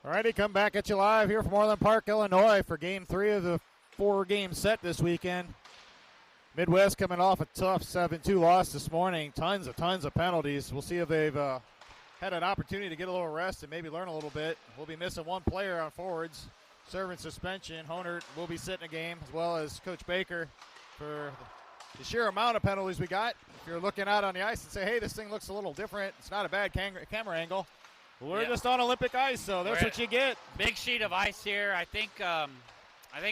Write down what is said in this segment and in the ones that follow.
Alrighty, come back at you live here from Orland Park, Illinois for Game 3 of the 4-game set this weekend. Midwest coming off a tough 7-2 loss this morning. Tons of penalties. We'll see if they've had an opportunity to get a little rest and maybe learn a little bit. We'll be missing one player on forwards. Servant suspension. Honert will be sitting a game, as well as Coach Baker, for the sheer amount of penalties we got. If you're looking out on the ice and say, hey, this thing looks a little different, it's not a bad camera angle. We're just on Olympic ice, so that's what you get. Big sheet of ice here. I think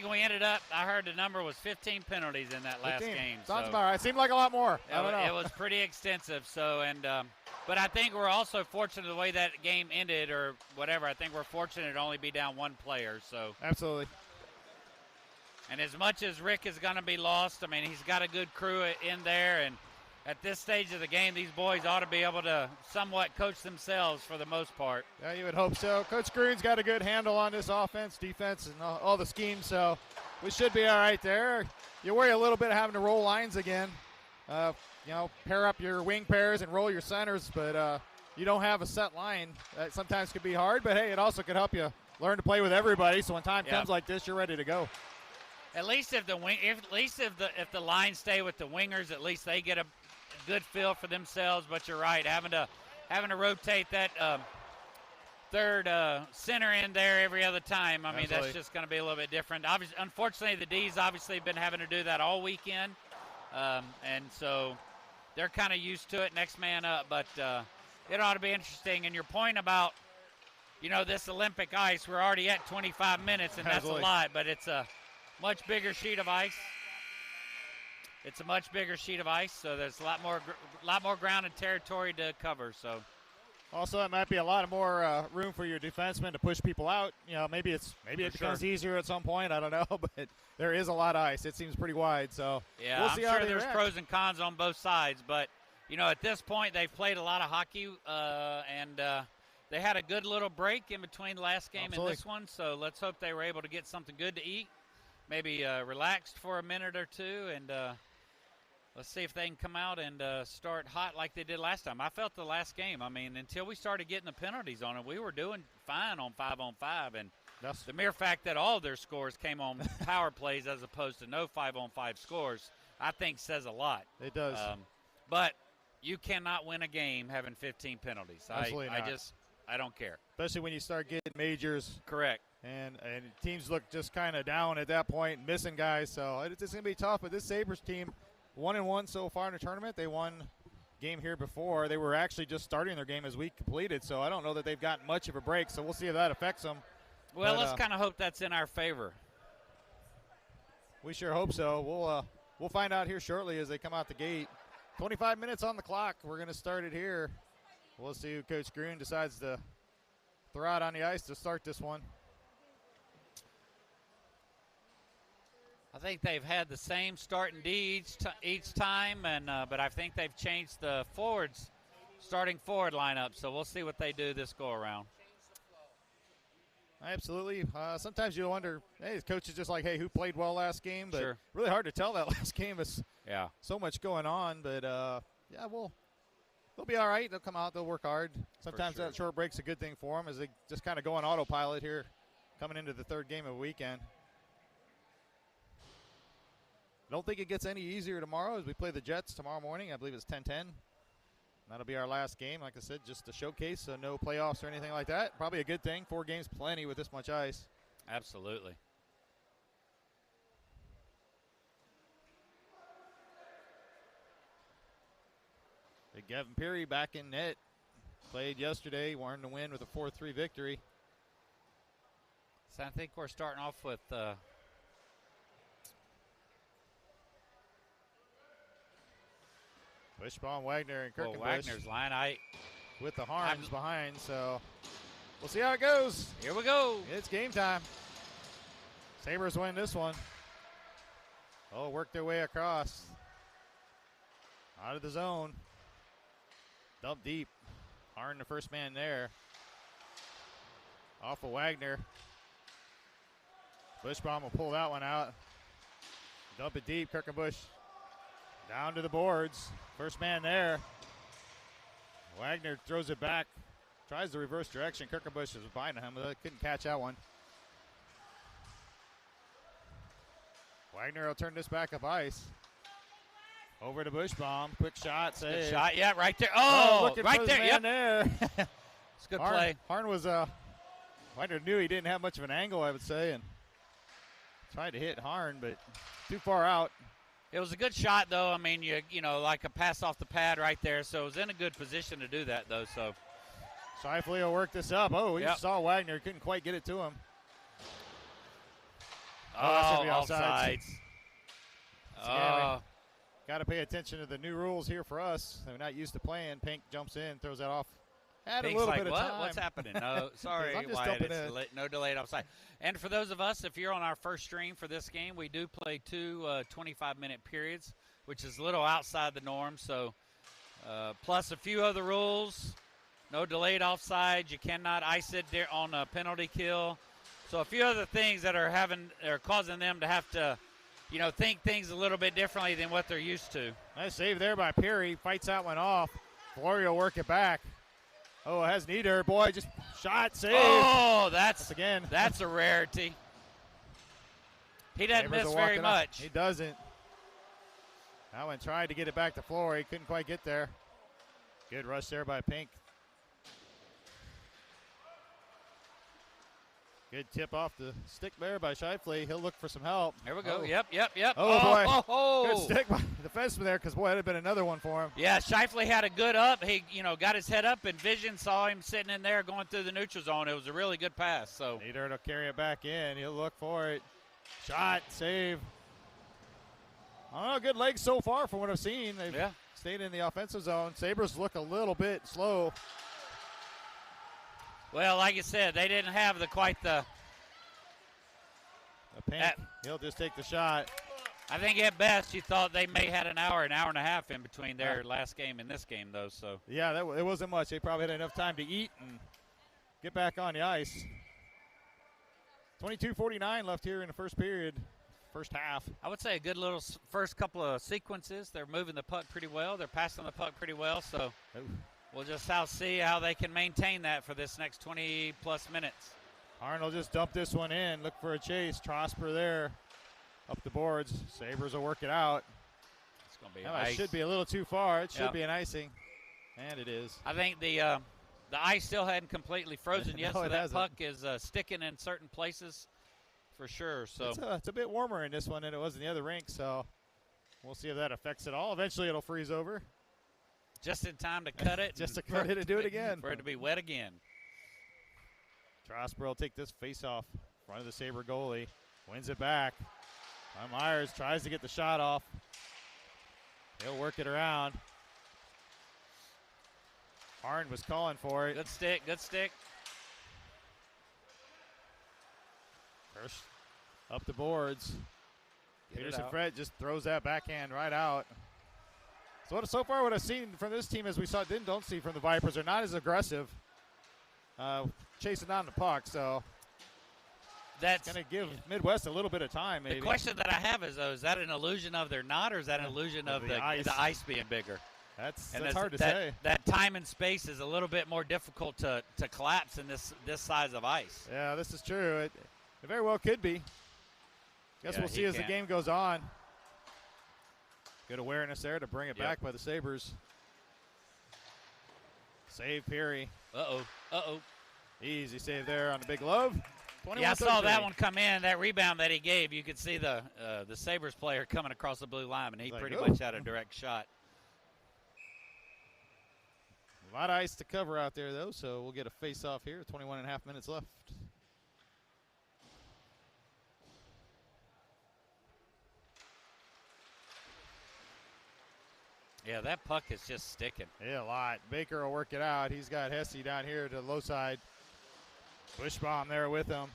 we ended up, I heard the number was 15 penalties in that last game. Sounds about right. It seemed like a lot more. I don't know. It was pretty extensive. So, but I think we're also fortunate the way that game ended or whatever. I think we're fortunate to only be down one player. So absolutely. And as much as Rick is going to be lost, I mean, he's got a good crew in there, and at this stage of the game, these boys ought to be able to somewhat coach themselves for the most part. Yeah, you would hope so. Coach Green's got a good handle on this offense, defense, and all the schemes, so we should be all right there. You worry a little bit having to roll lines again. Pair up your wing pairs and roll your centers, but you don't have a set line. That sometimes could be hard, but hey, it also could help you learn to play with everybody, so when time comes like this, you're ready to go. At least if the lines stay with the wingers, at least they get a good feel for themselves. But you're right, having to rotate that third center in there every other time. I mean, Absolutely. That's just going to be a little bit different. Obviously, unfortunately, the D's obviously been having to do that all weekend, and so they're kind of used to it. Next man up, but it ought to be interesting. And your point about this Olympic ice, we're already at 25 minutes, and that's Absolutely. a lot. But it's a much bigger sheet of ice. It's a much bigger sheet of ice, so there's a lot more ground and territory to cover. So, also, it might be a lot more room for your defensemen to push people out. Maybe it becomes easier at some point. I don't know, but there is a lot of ice. It seems pretty wide. So yeah, we'll see I'm how sure they there's react. pros and cons on both sides. But at this point, they've played a lot of hockey, and they had a good little break in between the last game Absolutely. and this one. So let's hope they were able to get something good to eat, maybe relaxed for a minute or two, and let's see if they can come out and start hot like they did last time. I felt the last game, I mean, until we started getting the penalties on it, we were doing fine on 5-on-5. And the mere fact that all their scores came on power plays as opposed to no 5-on-5 scores, I think says a lot. It does. But you cannot win a game having 15 penalties. Absolutely not. I don't care. Especially when you start getting majors. Correct. And teams look just kind of down at that point, missing guys. So it's going to be tough. But this Sabres team, 1-1 so far in the tournament. They won game here before. They were actually just starting their game as week completed, so I don't know that they've gotten much of a break. So we'll see if that affects them. Well, let's kind of hope that's in our favor. We sure hope so. We'll find out here shortly as they come out the gate. 25 minutes on the clock. We're going to start it here. We'll see who Coach Green decides to throw out on the ice to start this one. I think they've had the same starting D each time, but I think they've changed the starting forward lineup. So we'll see what they do this go around. Absolutely. Sometimes you wonder, hey, the coach is just like, hey, who played well last game? But Sure. really hard to tell that last game. Is so much going on. But they'll be all right. They'll come out. They'll work hard. Sometimes that short break's a good thing for them as they just kind of go on autopilot here, coming into the third game of the weekend. I don't think it gets any easier tomorrow as we play the Jets tomorrow morning. I believe it's 10:10. That'll be our last game. Like I said, just a showcase, so no playoffs or anything like that. Probably a good thing. 4 games, plenty with this much ice. Absolutely. Big Gavin Peary back in net. Played yesterday, wanted to win with a 4-3 victory. So I think we're starting off with Bushbaum, Wagner, and Kirkenbush. Wagner's line. With the Harms behind, so we'll see how it goes. Here we go. It's game time. Sabres win this one. Work their way across. Out of the zone. Dump deep. Harn the first man there. Off of Wagner. Bushbaum will pull that one out. Dump it deep. Kirkenbush down to the boards. First man there. Wagner throws it back. tries the reverse direction. Kirkenbush is behind him, but couldn't catch that one. Wagner will turn this back up ice. Over to Bushbaum. Quick shot. Save. Good shot. Yeah, right there. Oh, right there. Yep. There. It's a good play. Harn was Wagner knew he didn't have much of an angle, I would say, and tried to hit Harn, but too far out. It was a good shot, though. I mean, you know, like a pass off the pad right there. So it was in a good position to do that, though. So Shifley will work this up. Oh, he saw Wagner. Couldn't quite get it to him. That should be offsides. Got to pay attention to the new rules here for us. They're not used to playing. Pink jumps in, throws that off. Had Pink's a little like, bit of what? time. What's happening? No, sorry, I'm just Wyatt. dumping It's it. no delayed offside. And for those of us, if you're on our first stream for this game, we do play two 25-minute periods, which is a little outside the norm. So, plus a few other rules. No delayed offside. You cannot ice it there on a penalty kill. So a few other things that are causing them to have to, you know, think things a little bit differently than what they're used to. Nice save there by Perry. Fights that one off. Florio work it back. Oh, it has Nieder. Boy, just shot, save. Oh, that's a rarity. He doesn't miss very much. He doesn't. That one tried to get it back to Flory. Couldn't quite get there. Good rush there by Pink. Good tip off the stick there by Shifley. He'll look for some help. Here we go. Oh. Yep. Oh, boy. Oh. Good stick by the defenseman there, because, boy, that had been another one for him. Yeah, Shifley had a good up. He, you know, got his head up, and Vision saw him sitting in there going through the neutral zone. It was a really good pass. So Nieder to carry it back in. He'll look for it. Shot, save. I don't know, good legs so far from what I've seen. They've stayed in the offensive zone. Sabres look a little bit slow. Well, like you said, they didn't have quite the Pink, he'll just take the shot. I think at best you thought they may had an hour and a half in between their last game and this game, though. So yeah, it wasn't much. They probably had enough time to eat and get back on the ice. 22:49 left here in the first period, first half. I would say a good little first couple of sequences. They're moving the puck pretty well. They're passing the puck pretty well. So we'll just see how they can maintain that for this next 20-plus minutes. Arnold just dumped this one in. Look for a chase. Trosper there. Up the boards. Sabres will work it out. It's going to be It should be a little too far. It should be an icing. And it is. I think the ice still hadn't completely frozen yet, No, so that hasn't. puck is sticking in certain places for sure. So it's a bit warmer in this one than it was in the other rink, so we'll see if that affects it all. Eventually it'll freeze over. Just in time to cut it. Just to cut it and do it again. For it to be wet again. Trosper will take this face-off in front of the Sabre goalie. Wins it back. Myers tries to get the shot off. He'll work it around. Harn was calling for it. Good stick, good stick. First up the boards. Peterson Fred just throws that backhand right out. So far what I've seen from this team, as we don't see from the Vipers, they're not as aggressive chasing down the puck. So that's going to give Midwest a little bit of time, maybe. The question that I have is, though, is that an illusion of they're not, or is that an illusion of the ice being bigger? That's hard to say. That time and space is a little bit more difficult to collapse in this size of ice. Yeah, this is true. It very well could be. Guess we'll see as the game goes on. Good awareness there to bring it back by the Sabres. Save Peary. Uh-oh. Easy save there on the big glove. Yeah, I saw that one come in. That rebound that he gave, you could see the Sabres player coming across the blue line, and he pretty much had a direct shot. A lot of ice to cover out there, though, so we'll get a face-off here. 21 and a half minutes left. Yeah, that puck is just sticking. Yeah, a lot. Baker will work it out. He's got Hesse down here to the low side. Bushbaum there with him.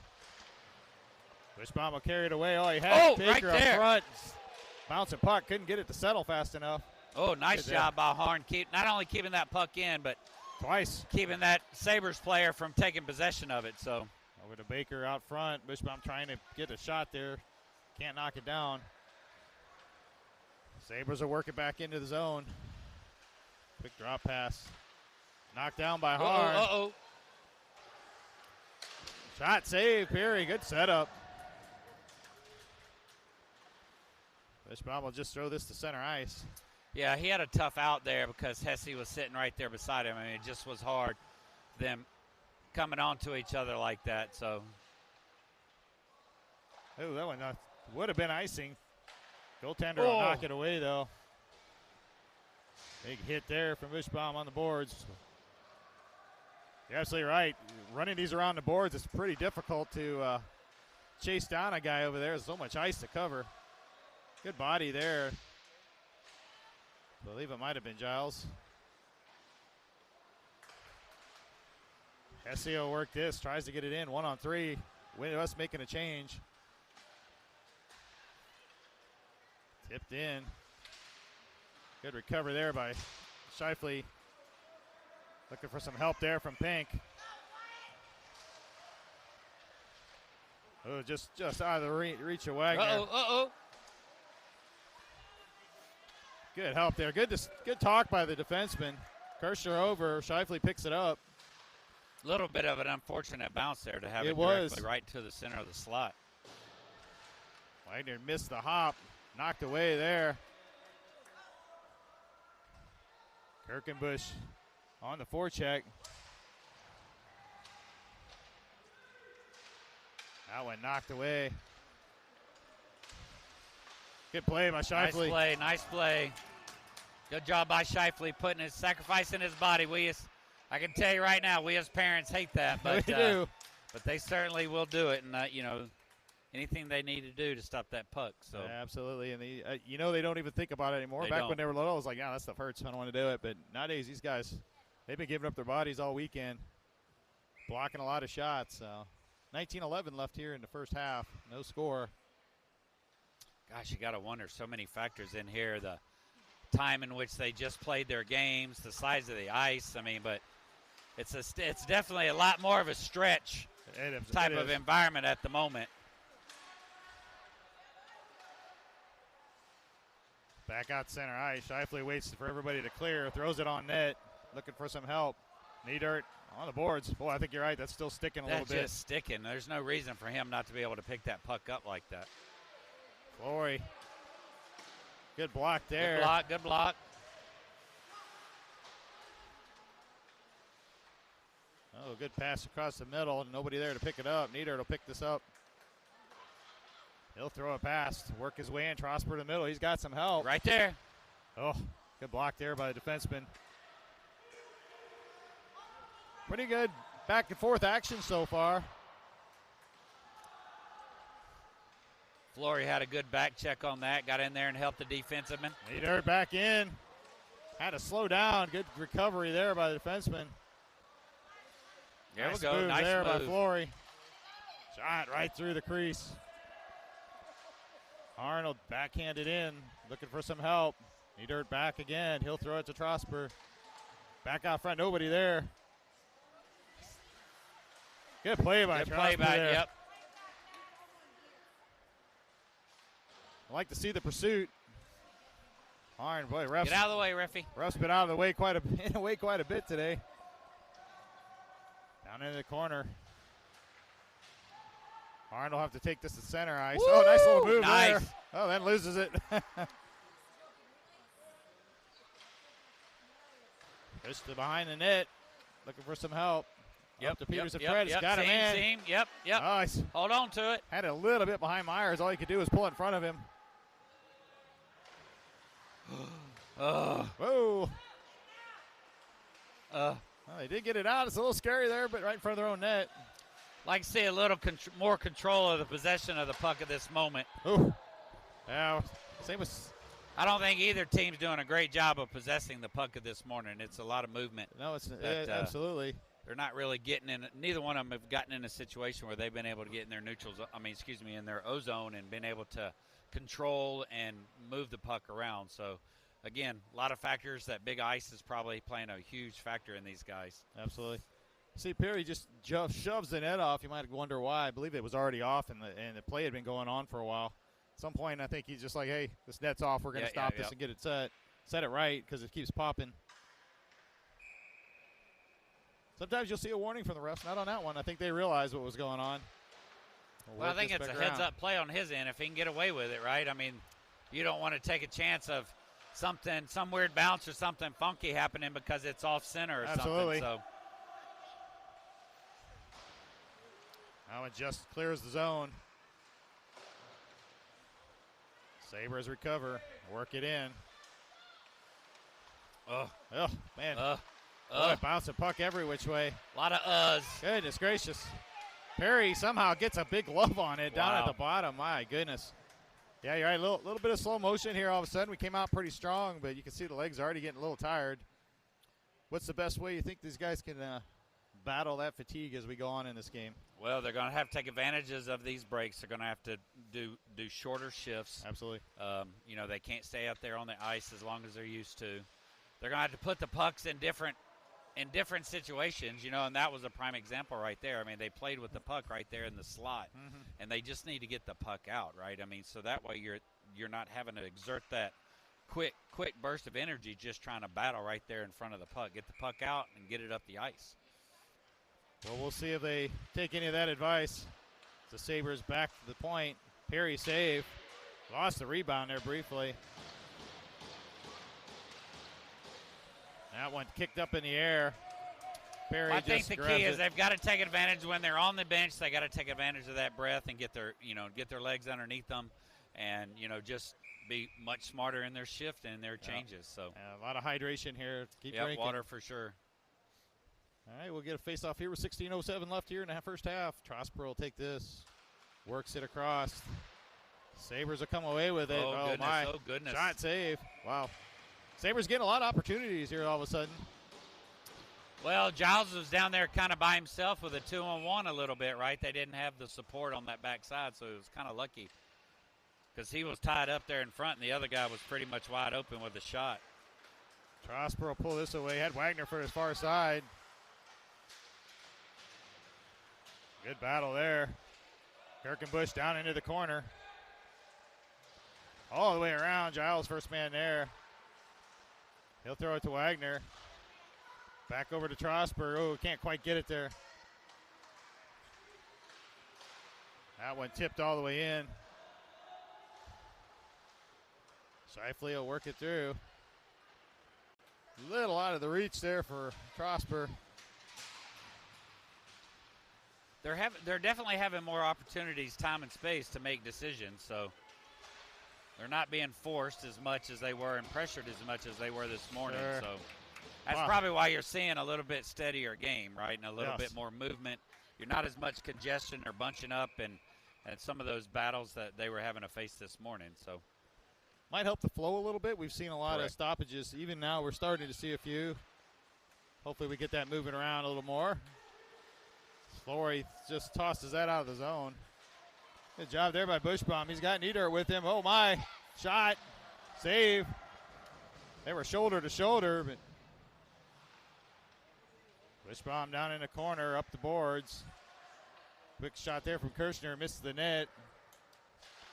Bushbaum will carry it away. Oh, he has Baker right there. up front. Bouncing puck. Couldn't get it to settle fast enough. Oh, nice job by Harn. Not only keeping that puck in, but twice keeping that Sabres player from taking possession of it. So over to Baker out front. Bushbaum trying to get a shot there. Can't knock it down. Sabres are working back into the zone. Quick drop pass. Knocked down by Harn. Uh-oh. Shot save, Perry. Good setup. Fishbaum will just throw this to center ice. Yeah, he had a tough out there because Hesse was sitting right there beside him. I mean, it just was hard, them coming onto each other like that. So, oh, that one would have been icing. Goaltender will knock it away, though. Big hit there from Fishbaum on the boards. You're absolutely right. Running these around the boards, it's pretty difficult to chase down a guy over there. There's so much ice to cover. Good body there. I believe it might have been Giles. Hesse will work this, tries to get it in, 1-on-3. West making a change. Tipped in. Good recovery there by Scheifele. Looking for some help there from Pink. Oh, just out of the reach of Wagner. Uh-oh. Good help there. Good talk by the defenseman. Kirschner over. Scheifele picks it up. A little bit of an unfortunate bounce there to have it directly right to the center of the slot. Wagner missed the hop. Knocked away there. Kirkenbush on the forecheck. That one knocked away. Good play by Scheifele. Nice play. Good job by Scheifele sacrificing his body. I can tell you right now, we as parents hate that, but we do. But they certainly will do it, and anything they need to do to stop that puck. So yeah, absolutely, and they don't even think about it anymore. Back when they were little, I was like, that stuff hurts. I don't want to do it. But nowadays, these guys, they've been giving up their bodies all weekend, blocking a lot of shots. So 19-11 left here in the first half. No score. Gosh, you got to wonder, so many factors in here. The time in which they just played their games, the size of the ice. I mean, but it's definitely a lot more of a stretch type of environment at the moment. Back out center ice. Scheifele waits for everybody to clear. Throws it on net. Looking for some help. Niedert on the boards. Boy, I think you're right. That's still sticking a little bit. That's just sticking. There's no reason for him not to be able to pick that puck up like that. Flory. Good block there. Good block. Oh, good pass across the middle. Nobody there to pick it up. Niedert will pick this up. He'll throw it past. Work his way in. Trosper to the middle. He's got some help. Right there. Oh, good block there by the defenseman. Pretty good back and forth action so far. Flory had a good back check on that. Got in there and helped the defenseman. Niedert back in. Had to slow down. Good recovery there by the defenseman. There we go. Nice there move by Flory. Shot right through the crease. Arnold backhanded in. Looking for some help. Niedert back again. He'll throw it to Trosper. Back out front. Nobody there. Good play by Trosper there. Yep. I like to see the pursuit. Arn, boy, refs. Get out of the way, Reffy. Ref's been out of the way quite a bit today. Down into the corner. Arn will have to take this to center ice. Woo! Oh, nice little move there. Nice. Oh, then loses it. Just to behind the net. Looking for some help. Up to Peters and Fred. He's got him in. Seam. Yep. Nice. Hold on to it. Had a little bit behind Myers. All he could do was pull in front of him. Whoa. Well, they did get it out. It's a little scary there, but right in front of their own net. Like to see a little more control of the possession of the puck at this moment. Ooh. Yeah, same with. I don't think either team's doing a great job of possessing the puck at this morning. It's a lot of movement. No, it's absolutely. They're not really getting in. Neither one of them have gotten in a situation where they've been able to get in their in their O-zone and been able to control and move the puck around. So, again, a lot of factors. That big ice is probably playing a huge factor in these guys. Absolutely. See, Perry just shoves the net off. You might wonder why. I believe it was already off, and the play had been going on for a while. At some point, I think he's just like, hey, this net's off. We're going to stop this and get it set. Set it right because it keeps popping. Sometimes you'll see a warning from the refs. Not on that one. I think they realized what was going on. Well, I think it's a heads-up play on his end if he can get away with it, right? I mean, you don't want to take a chance of some weird bounce or something funky happening because it's off center or Absolutely. something. So now it just clears the zone. Sabres recover, work it in. Oh, man. Boy, bounce the puck every which way. A lot of uhs. Goodness gracious. Perry somehow gets a big glove on it down at the bottom. My goodness. Yeah, you're right. A little bit of slow motion here. All of a sudden, we came out pretty strong, but you can see the legs already getting a little tired. What's the best way you think these guys can battle that fatigue as we go on in this game? Well, they're going to have to take advantages of these breaks. They're going to have to do shorter shifts. Absolutely. They can't stay out there on the ice as long as they're used to. They're going to have to put the pucks in different situations, and that was a prime example right there. I mean, they played with the puck right there in the slot, and they just need to get the puck out, right? I mean, so that way you're not having to exert that quick burst of energy just trying to battle right there in front of the puck. Get the puck out and get it up the ice. Well, we'll see if they take any of that advice. The Sabres back to the point. Perry save. Lost the rebound there briefly. That one kicked up in the air. Perry I think the key is it. they've got to take advantage when they're on the bench. They got to take advantage of that breath and get their legs underneath them, and just be much smarter in their shift and their changes. So a lot of hydration here. Keep drinking. Water for sure. All right, we'll get a face-off here with 16:07 left here in the first half. Trosper will take this, works it across. Sabres will come away with it. Oh, goodness. Shot save. Wow. Sabres getting a lot of opportunities here all of a sudden. Well, Giles was down there kind of by himself with a 2-on-1 a little bit, right? They didn't have the support on that backside, so he was kind of lucky because he was tied up there in front, and the other guy was pretty much wide open with a shot. Trosper will pull this away. Had Wagner for his far side. Good battle there. Kirkenbush down into the corner. All the way around. Giles first man there. He'll throw it to Wagner. Back over to Trosper. Oh, can't quite get it there. That one tipped all the way in. Shifley will work it through. Little out of the reach there for Trosper. They're definitely having more opportunities, time and space to make decisions, so they're not being forced as much as they were and pressured as much as they were this morning. Sure. So that's probably why you're seeing a little bit steadier game, right, and a little bit more movement. You're not as much congestion or bunching up and some of those battles that they were having to face this morning. So might help the flow a little bit. We've seen a lot of stoppages. Even now we're starting to see a few. Hopefully we get that moving around a little more. Flory just tosses that out of the zone. Good job there by Bushbaum. He's got Nieder with him. Oh, my. Shot. Save. They were shoulder to shoulder, but Bushbaum down in the corner, up the boards. Quick shot there from Kirshner. Misses the net.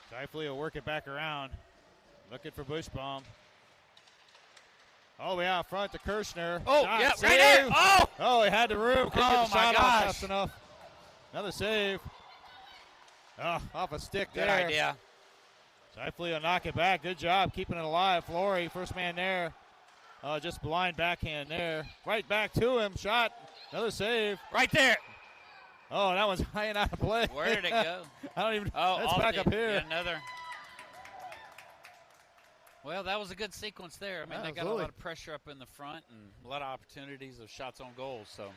Shifley will work it back around. Looking for Bushbaum. All the way out front to Kirshner. Oh, shot, yeah, save. right there. Oh, he had the room. Couldn't get the shot off fast enough. Another save. Oh, off a stick there. Good idea. Shifley will knock it back. Good job keeping it alive. Flory, first man there. Just blind backhand there. Right back to him. Shot. Another save. Right there. Oh, that one's high and out of play. Where did it go? I don't even. It's back up here. Another. Well, that was a good sequence there. I mean, they got a lot of pressure up in the front and a lot of opportunities of shots on goal. So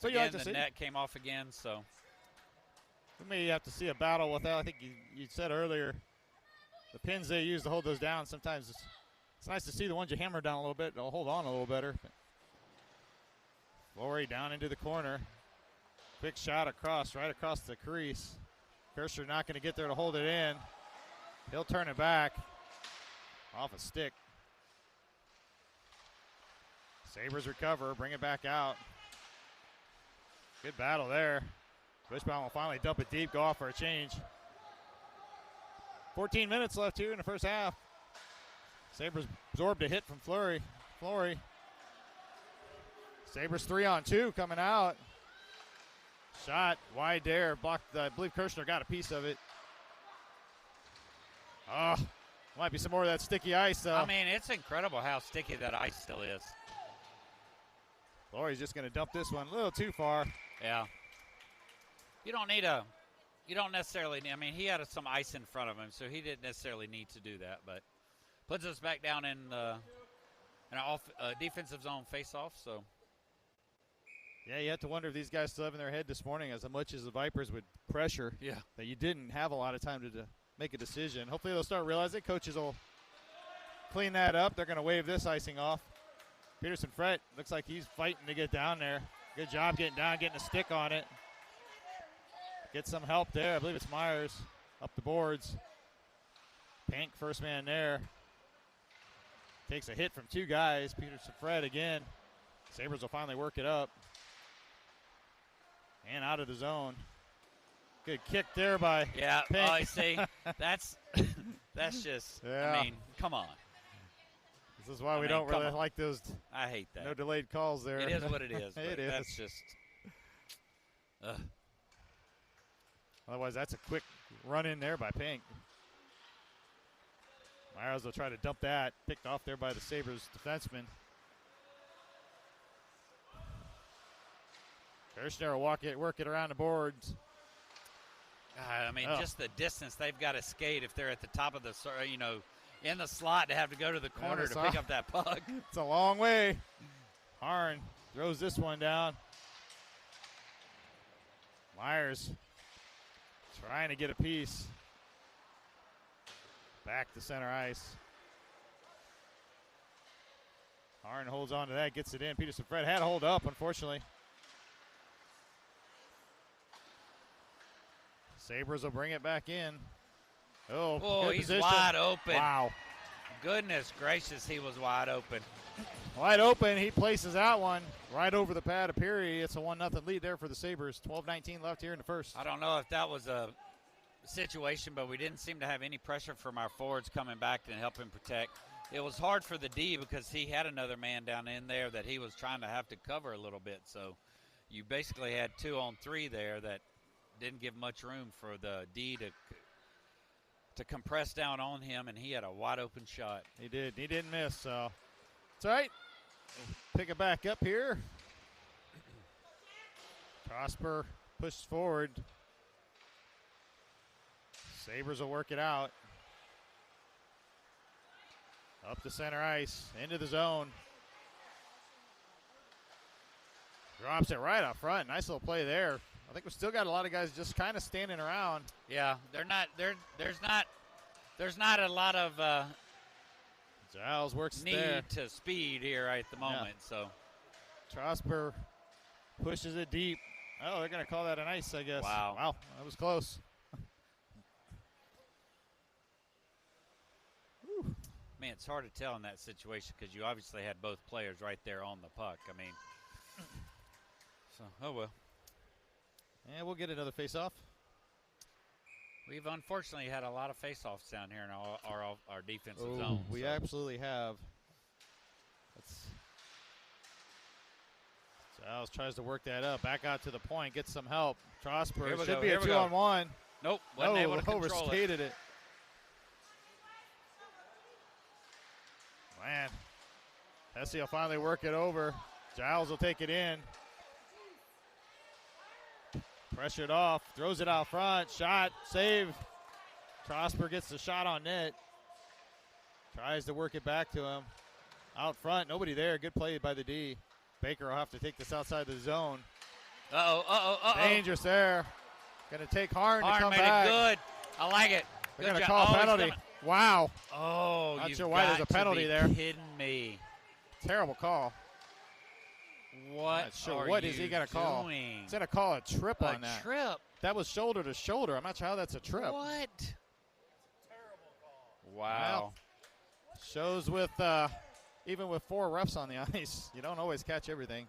you again, like to the see net came off again. So we may have to see a battle with that. I think you said earlier the pins they use to hold those down. Sometimes it's nice to see the ones you hammer down a little bit. They'll hold on a little better. Flory down into the corner. Quick shot right across the crease. Kirshner not going to get there to hold it in. He'll turn it back. Off a stick. Sabres recover, bring it back out. Good battle there. Bushbaum will finally dump it deep, go off for a change. 14 minutes left here in the first half. Sabres absorbed a hit from Flory. Sabres 3-on-2 coming out. Shot wide there, blocked. I believe Kirshner got a piece of it. Oh, might be some more of that sticky ice, though. I mean, it's incredible how sticky that ice still is. Laurie's just going to dump this one a little too far. Yeah. You don't necessarily, I mean, he had some ice in front of him, so he didn't necessarily need to do that, but puts us back down in an defensive zone face-off, so. Yeah, you have to wonder if these guys still have in their head this morning as much as the Vipers would pressure. Yeah. That you didn't have a lot of time to make a decision. Hopefully they'll start realizing. Coaches will clean that up. They're going to wave this icing off. Peterson Fret looks like he's fighting to get down there. Good job getting down, getting a stick on it. Get some help there. I believe it's Myers up the boards. Pink, first man there. Takes a hit from two guys. Peterson Fret again. Sabres will finally work it up. And out of the zone. Good kick there by Pink. I see. That's just, yeah. I mean, come on. This is why we don't really like those. I hate that. No delayed calls there. It is what it is. It is. That's just. Otherwise, that's a quick run in there by Pink. Myers will try to dump that. Picked off there by the Sabres defenseman. Kirshner will work it around the boards. I mean, just the distance they've got to skate if they're at the top of the, in the slot to have to go to the corner to pick up that puck. It's a long way. Harn throws this one down. Myers trying to get a piece. Back to center ice. Harn holds on to that, gets it in. Peterson Fred had to hold up, unfortunately. Sabres will bring it back in. Oh, he's position. wide open. Wow. Goodness gracious, he was wide open. Wide open. He places that one right over the pad of Peary. It's a 1-0 lead there for the Sabres. 12-19 left here in the first. I don't know if that was a situation, but we didn't seem to have any pressure from our forwards coming back and helping protect. It was hard for the D because he had another man down in there that he was trying to have to cover a little bit. So you basically had 2-on-3 there that didn't give much room for the D to compress down on him, and he had a wide open shot. He did. He didn't miss, so it's all right. Pick it back up here. Prosper pushes forward. Sabres will work it out. Up the center ice, into the zone. Drops it right up front. Nice little play there. I think we've still got a lot of guys just kind of standing around. Yeah, there's not a lot of Giles works need there. to speed here at the moment. So Trosper pushes it deep. Oh, they're going to call that an ice, I guess. Wow, that was close. Man, it's hard to tell in that situation because you obviously had both players right there on the puck. I mean, so oh well. And we'll get another face-off. We've unfortunately had a lot of face-offs down here in our defensive zone. We absolutely have. Giles tries to work that up. Back out to the point. Gets some help. Trosper should be a 2-on-1. Nope. Wasn't able to control overskated it. Man. Hesse will finally work it over. Giles will take it in. Pressured off, throws it out front, shot, save. Trosper gets the shot on net. Tries to work it back to him. Out front, nobody there. Good play by the D. Baker will have to take this outside the zone. Dangerous there. Going to take Harn to come made back. It good. I like it. They're going to call a penalty. Wow. Oh, not sure why there's a penalty there. Kidding me. Terrible call. What is he going to call? He's going to call a trip on that. A trip? That was shoulder to shoulder. I'm not sure how that's a trip. What? Terrible call. Wow. Well, shows with even with 4 refs on the ice, you don't always catch everything.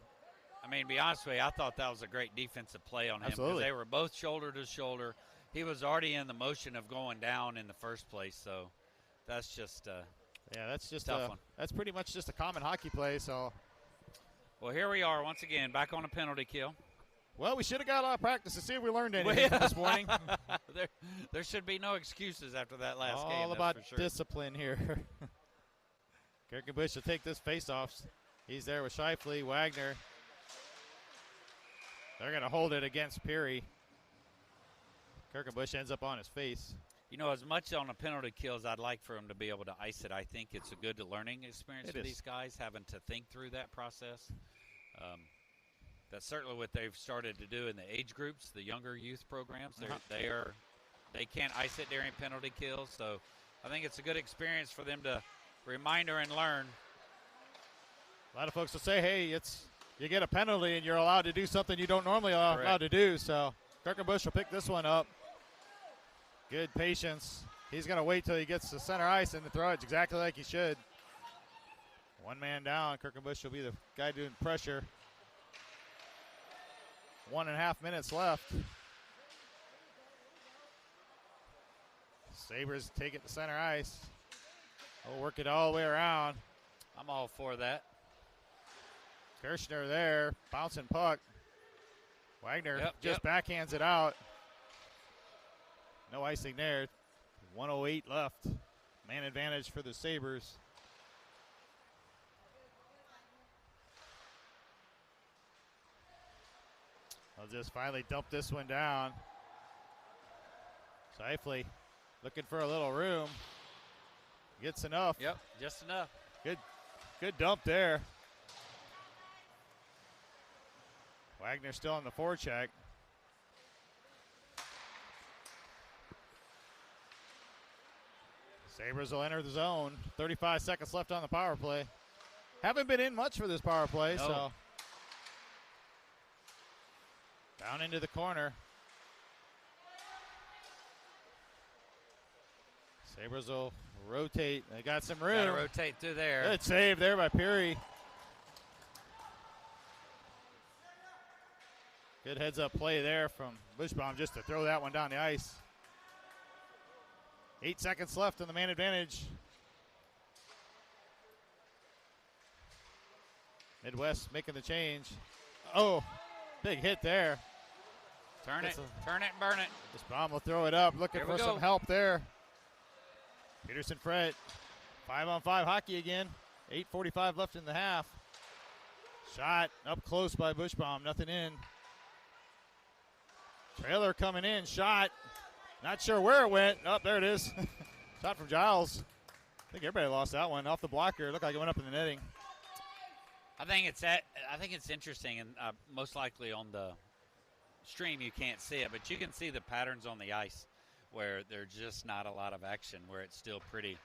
I mean, to be honest with you, I thought that was a great defensive play on him. Absolutely. Because they were both shoulder to shoulder. He was already in the motion of going down in the first place, so that's just yeah, that's just tough one. That's pretty much just a common hockey play, so Well, here we are once again, back on a penalty kill. Well, we should have got a lot of practice to see if we learned anything from this morning. there should be no excuses after that last game. All about that's for sure. discipline here. Kirkenbush will take this face-off. He's there with Scheifele, Wagner. They're going to hold it against Peary. Kirkenbush ends up on his face. You know, as much on a penalty kill as I'd like for him to be able to ice it, I think it's a good learning experience for these guys, having to think through that process. That's certainly what they've started to do in the age groups, the younger youth programs. They can't ice it during penalty kills, so I think it's a good experience for them to reminder and learn. A lot of folks will say, hey, you get a penalty and you're allowed to do something you don't normally allowed to do. So Kirkenbush will pick this one up. Good patience. He's going to wait till he gets to center ice and throw it exactly like he should. One man down. Kirkenbush will be the guy doing pressure. 1.5 minutes left. Sabres take it to center ice. We'll work it all the way around. I'm all for that. Kirshner there, bouncing puck. Wagner just backhands it out. No icing there. 1:08 left. Man advantage for the Sabres. I'll just finally dump this one down. Scheifele looking for a little room. Gets enough. Yep, just enough. Good dump there. Wagner still on the forecheck. Sabres will enter the zone. 35 seconds left on the power play. Haven't been in much for this power play, so. Down into the corner. Sabres will rotate. They got some room. Gotta rotate through there. Good save there by Peary. Good heads-up play there from Bushbaum just to throw that one down the ice. 8 seconds left on the man advantage. Midwest making the change. Oh, big hit there. Turn it, and burn it. Bushbaum will throw it up, looking for some help there. Peterson Fred, 5-on-5 hockey again. 8:45 left in the half. Shot up close by Bushbaum, nothing in. Trailer coming in, shot. Not sure where it went. Oh, there it is. Shot from Giles. I think everybody lost that one off the blocker. It looked like it went up in the netting. I think it's interesting, and most likely on the stream you can't see it, but you can see the patterns on the ice where there's just not a lot of action, where it's still pretty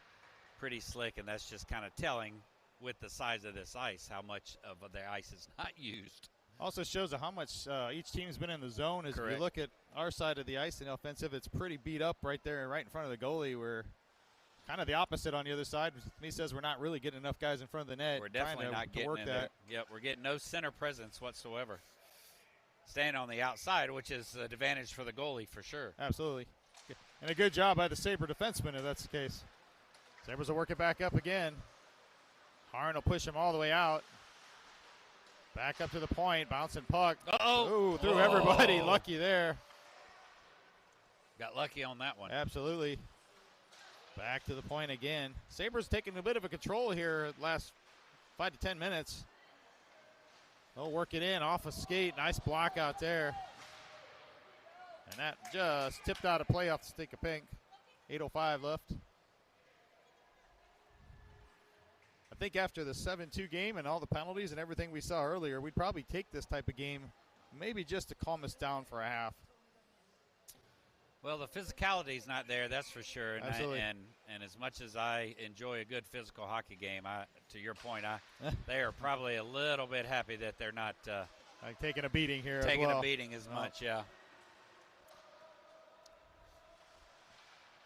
slick, and that's just kind of telling with the size of this ice how much of the ice is not used. Also shows how much each team's been in the zone. As we look at our side of the ice in offensive, it's pretty beat up right there, right in front of the goalie. We're kind of the opposite on the other side. Me says we're not really getting enough guys in front of the net. We're definitely not getting in there. Yep, we're getting no center presence whatsoever. Staying on the outside, which is an advantage for the goalie for sure. Absolutely. And a good job by the Sabre defenseman if that's the case. Sabres will work it back up again. Harn will push him all the way out. Back up to the point, bouncing puck. Ooh, through everybody. Lucky there. Got lucky on that one. Absolutely. Back to the point again. Sabres taking a bit of a control here last 5 to 10 minutes. They'll work it in off a skate. Nice block out there. And that just tipped out of play off the stick of pink. 8:05 left. I think after the 7-2 game and all the penalties and everything we saw earlier, we'd probably take this type of game maybe just to calm us down for a half. Well, the physicality's not there, that's for sure. And Absolutely. And as much as I enjoy a good physical hockey game, to your point, they are probably a little bit happy that they're not like taking a beating here. Taking a beating as much, yeah.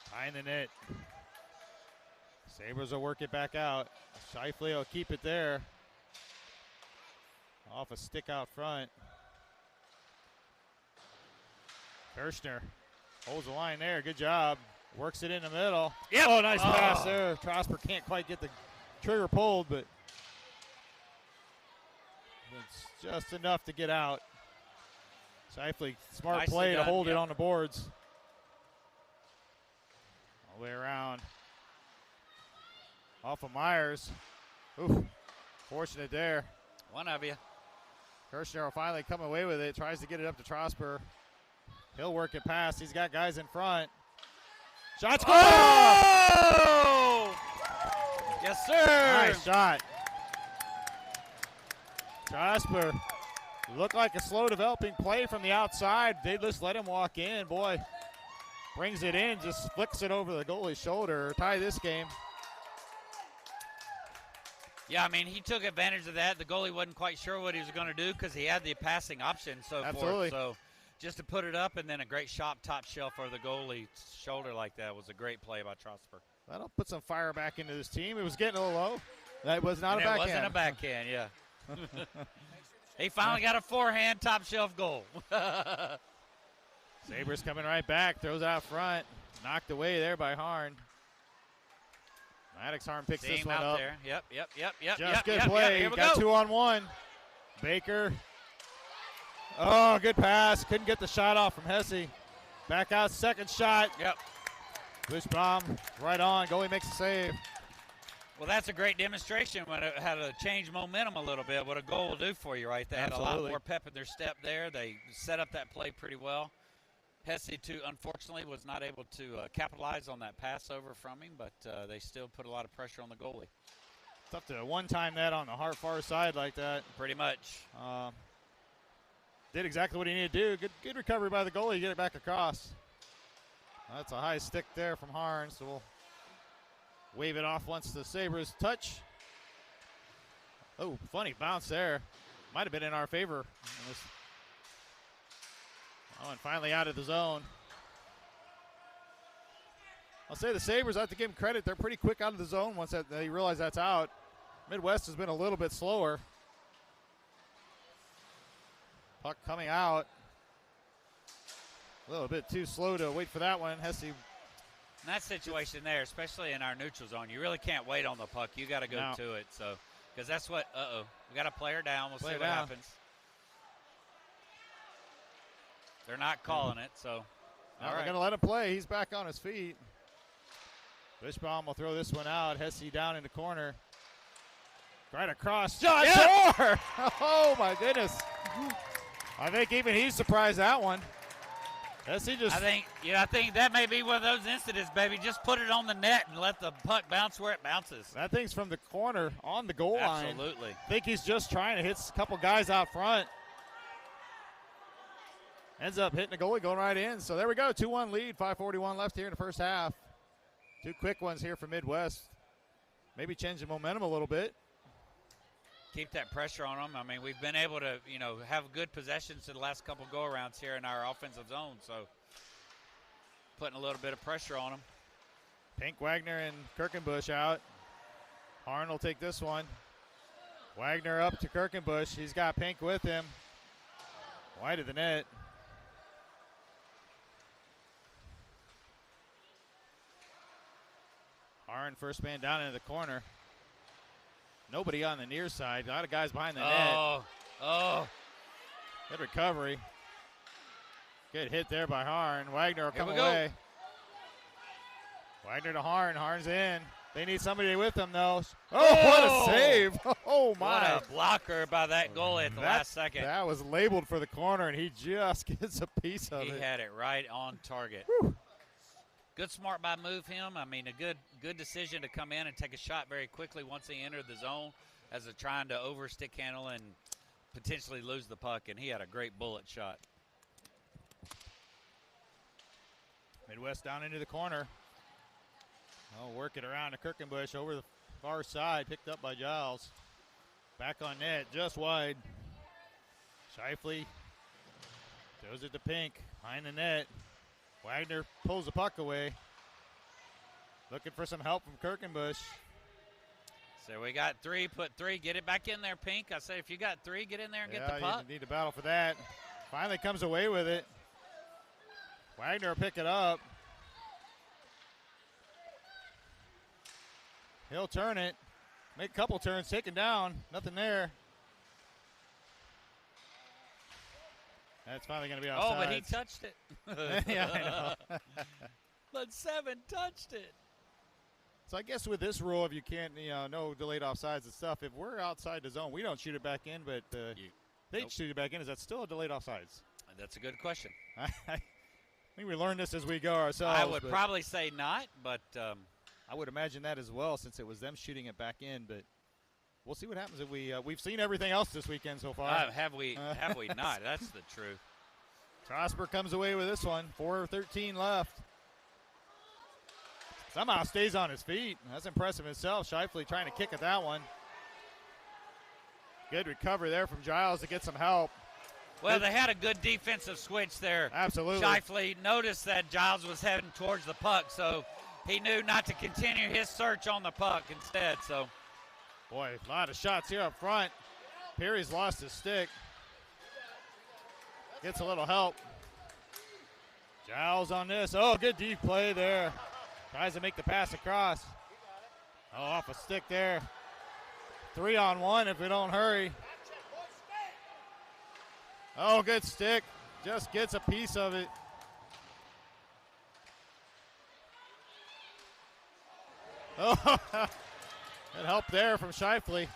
Behind the net. Sabres will work it back out. Scheifele will keep it there. Off a stick out front. Kirshner holds the line there. Good job. Works it in the middle. Yep. Oh, nice pass there. Trosper can't quite get the trigger pulled, but It's just enough to get out. Shifley, smart Nicely play to done, hold it yep. on the boards. All the way around. Off of Myers. Oof, fortunate there. One of you. Kirshner will finally come away with it. Tries to get it up to Trosper. He'll work it past. He's got guys in front. Shot score! Oh! Yes, sir. Nice shot. Trosper. Looked like a slow developing play from the outside. They just let him walk in. Boy, brings it in, just flicks it over the goalie's shoulder. Tie this game. Yeah, I mean, he took advantage of that. The goalie wasn't quite sure what he was going to do because he had the passing option and so Absolutely. forth. So just to put it up and then a great shot top shelf for the goalie's shoulder like that was a great play by Trosper. That'll put some fire back into this team. It was getting a little low. That was not And a backhand. It wasn't a backhand, yeah. He finally got a forehand top shelf goal. Sabres coming right back. Throws out front. Knocked away there by Harn. Maddox Harn picks this one out up. there. Yep. Just good yep, play. Here we Got go. 2-on-1. Baker. Oh, good pass. Couldn't get the shot off from Hesse. Back out, second shot. Yep. Bushbaum right on. Goalie makes a save. Well, that's a great demonstration when it had to change momentum a little bit, what a goal will do for you, right? They had a lot Absolutely. more pep in their step there. They set up that play pretty well. Hesse, too, unfortunately, was not able to capitalize on that pass over from him, but they still put a lot of pressure on the goalie. Tough to one-time that on the far side like that. Pretty much. Did exactly what he needed to do. Good recovery by the goalie. Get it back across. That's a high stick there from Harn, so we'll wave it off once the Sabres touch. Oh, funny bounce there. Might have been in our favor. Oh, and finally out of the zone. I'll say the Sabres, I have to give them credit. They're pretty quick out of the zone once they realize that's out. Midwest has been a little bit slower. Puck coming out. A little bit too slow to wait for that one. Hesse. In that situation there, especially in our neutral zone, you really can't wait on the puck. You got to go to it. So, because that's what, we got a player down. We'll see what happens. They're not calling it, so. All right. They're going to let him play. He's back on his feet. Bushbaum will throw this one out. Hesse down in the corner. Right across. John Shore! Oh, my goodness. I think even he's surprised that one. Hesse just. I think that may be one of those incidents, baby. Just put it on the net and let the puck bounce where it bounces. That thing's from the corner on the goal line. Absolutely. I think he's just trying to hit a couple guys out front. Ends up hitting the goalie, going right in. So there we go, 2-1 lead, 5:41 left here in the first half. Two quick ones here for Midwest. Maybe change the momentum a little bit. Keep that pressure on them. I mean, we've been able to, have good possessions in the last couple go-arounds here in our offensive zone. So putting a little bit of pressure on them. Pink, Wagner, and Kirkenbush out. Harn will take this one. Wagner up to Kirkenbush. He's got Pink with him. Wide of the net. Harn first man down into the corner. Nobody on the near side. A lot of guys behind the net. Oh. Good recovery. Good hit there by Harn. Wagner will come we go. away. Wagner to Harn. Harn's in. They need somebody with them, though. Oh, what a save. Oh, my. What a blocker by that goalie at the last second. That was labeled for the corner, and he just gets a piece of it. He had it right on target. Whew. Good smart by move him. I mean, a good decision to come in and take a shot very quickly once he entered the zone as a trying to over stick handle and potentially lose the puck, and he had a great bullet shot. Midwest down into the corner. Oh, work it around to Kirkenbush over the far side, picked up by Giles. Back on net, just wide. Shifley throws it to Pink, behind the net. Wagner pulls the puck away. Looking for some help from Kirkenbush. So we got three, put three, get it back in there, Pink. I say if you got three, get in there and get the puck. You need to battle for that. Finally comes away with it. Wagner will pick it up. He'll turn it. Make a couple turns, taken down. Nothing there. That's finally going to be offside. Oh, but he touched it. Yeah, I know. But 7 touched it. So I guess with this rule, if you can't, no delayed offsides and stuff, if we're outside the zone, we don't shoot it back in, but they shoot it back in. Is that still a delayed offsides? That's a good question. I think we learned this as we go ourselves. I would probably say not, but I would imagine that as well, since it was them shooting it back in. But we'll see what happens if we've seen everything else this weekend so far. Have we not? That's the truth. Trosper comes away with this one. 4:13 left. Somehow stays on his feet. That's impressive himself. Shifley trying to kick at that one. Good recovery there from Giles to get some help. Well, they had a good defensive switch there. Absolutely. Shifley noticed that Giles was heading towards the puck, so he knew not to continue his search on the puck instead. So, boy, a lot of shots here up front. Perry's lost his stick. Gets a little help. Giles on this. Oh, good deep play there. Tries to make the pass across. Oh, off a stick there. 3-on-1 if we don't hurry. Oh, good stick. Just gets a piece of it. Oh, good help there from Shifley.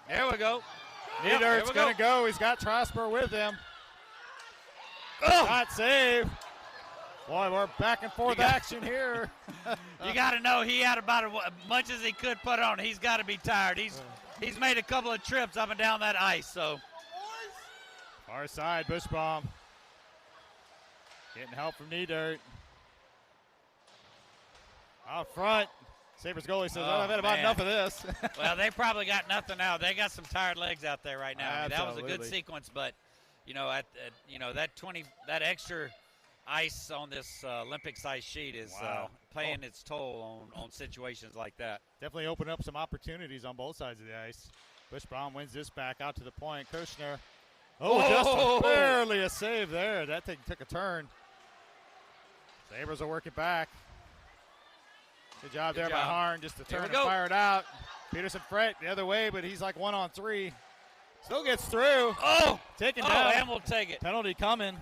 there we go. Niedert's going to go. He's got Trosper with him. Oh. Shot save. Boy, we're back and forth action here. You got to know he had about as much as he could put on. He's got to be tired. He's made a couple of trips up and down that ice. So far side, Bushbaum. Getting help from Niedert. Out front. Sabres goalie says, I've had about enough of this. Well, they probably got nothing out. They got some tired legs out there right now. I mean, that was a good sequence, but that extra ice on this Olympic size sheet is playing its toll on situations like that. Definitely opened up some opportunities on both sides of the ice. Bushbaum wins this back out to the point. Kirshner. Just barely a save there. That thing took a turn. Sabres will work it back. Good job by Harn just to turn and fire it out. Peterson Fret the other way, but he's like 1-on-3. Still gets through. Taken down. And we'll take it. Penalty coming.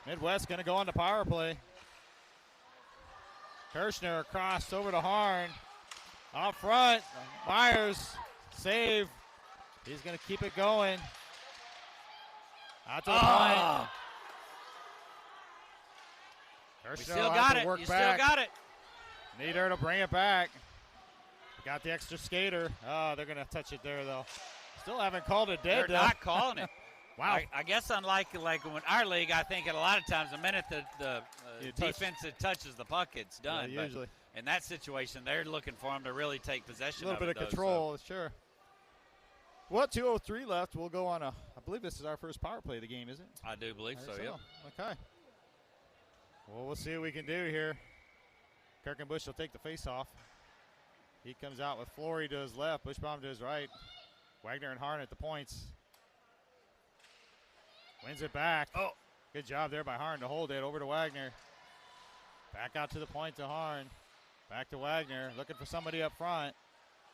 Midwest going to go on the power play. Kirshner across over to Harn. Out front. Myers. Save. He's going to keep it going. Out to the point. Kirshner still got it. You still got it. Nieder to bring it back. Got the extra skater. Oh, they're going to touch it there, though. Still haven't called it dead, They're not calling it. Wow. I guess unlike when our league, I think a lot of times the minute the defense touches the puck, it's done. Yeah, usually. But in that situation, they're looking for them to really take possession of it. A little bit of control, sure. Well, 2:03 left. We'll go on I believe this is our first power play of the game, isn't it? I do believe so, yep. Okay. Well, we'll see what we can do here. Kirkenbush will take the face-off. He comes out with Flory to his left, Bushbaum to his right. Wagner and Harn at the points. Wins it back. Oh, good job there by Harn to hold it over to Wagner. Back out to the point to Harn. Back to Wagner, looking for somebody up front.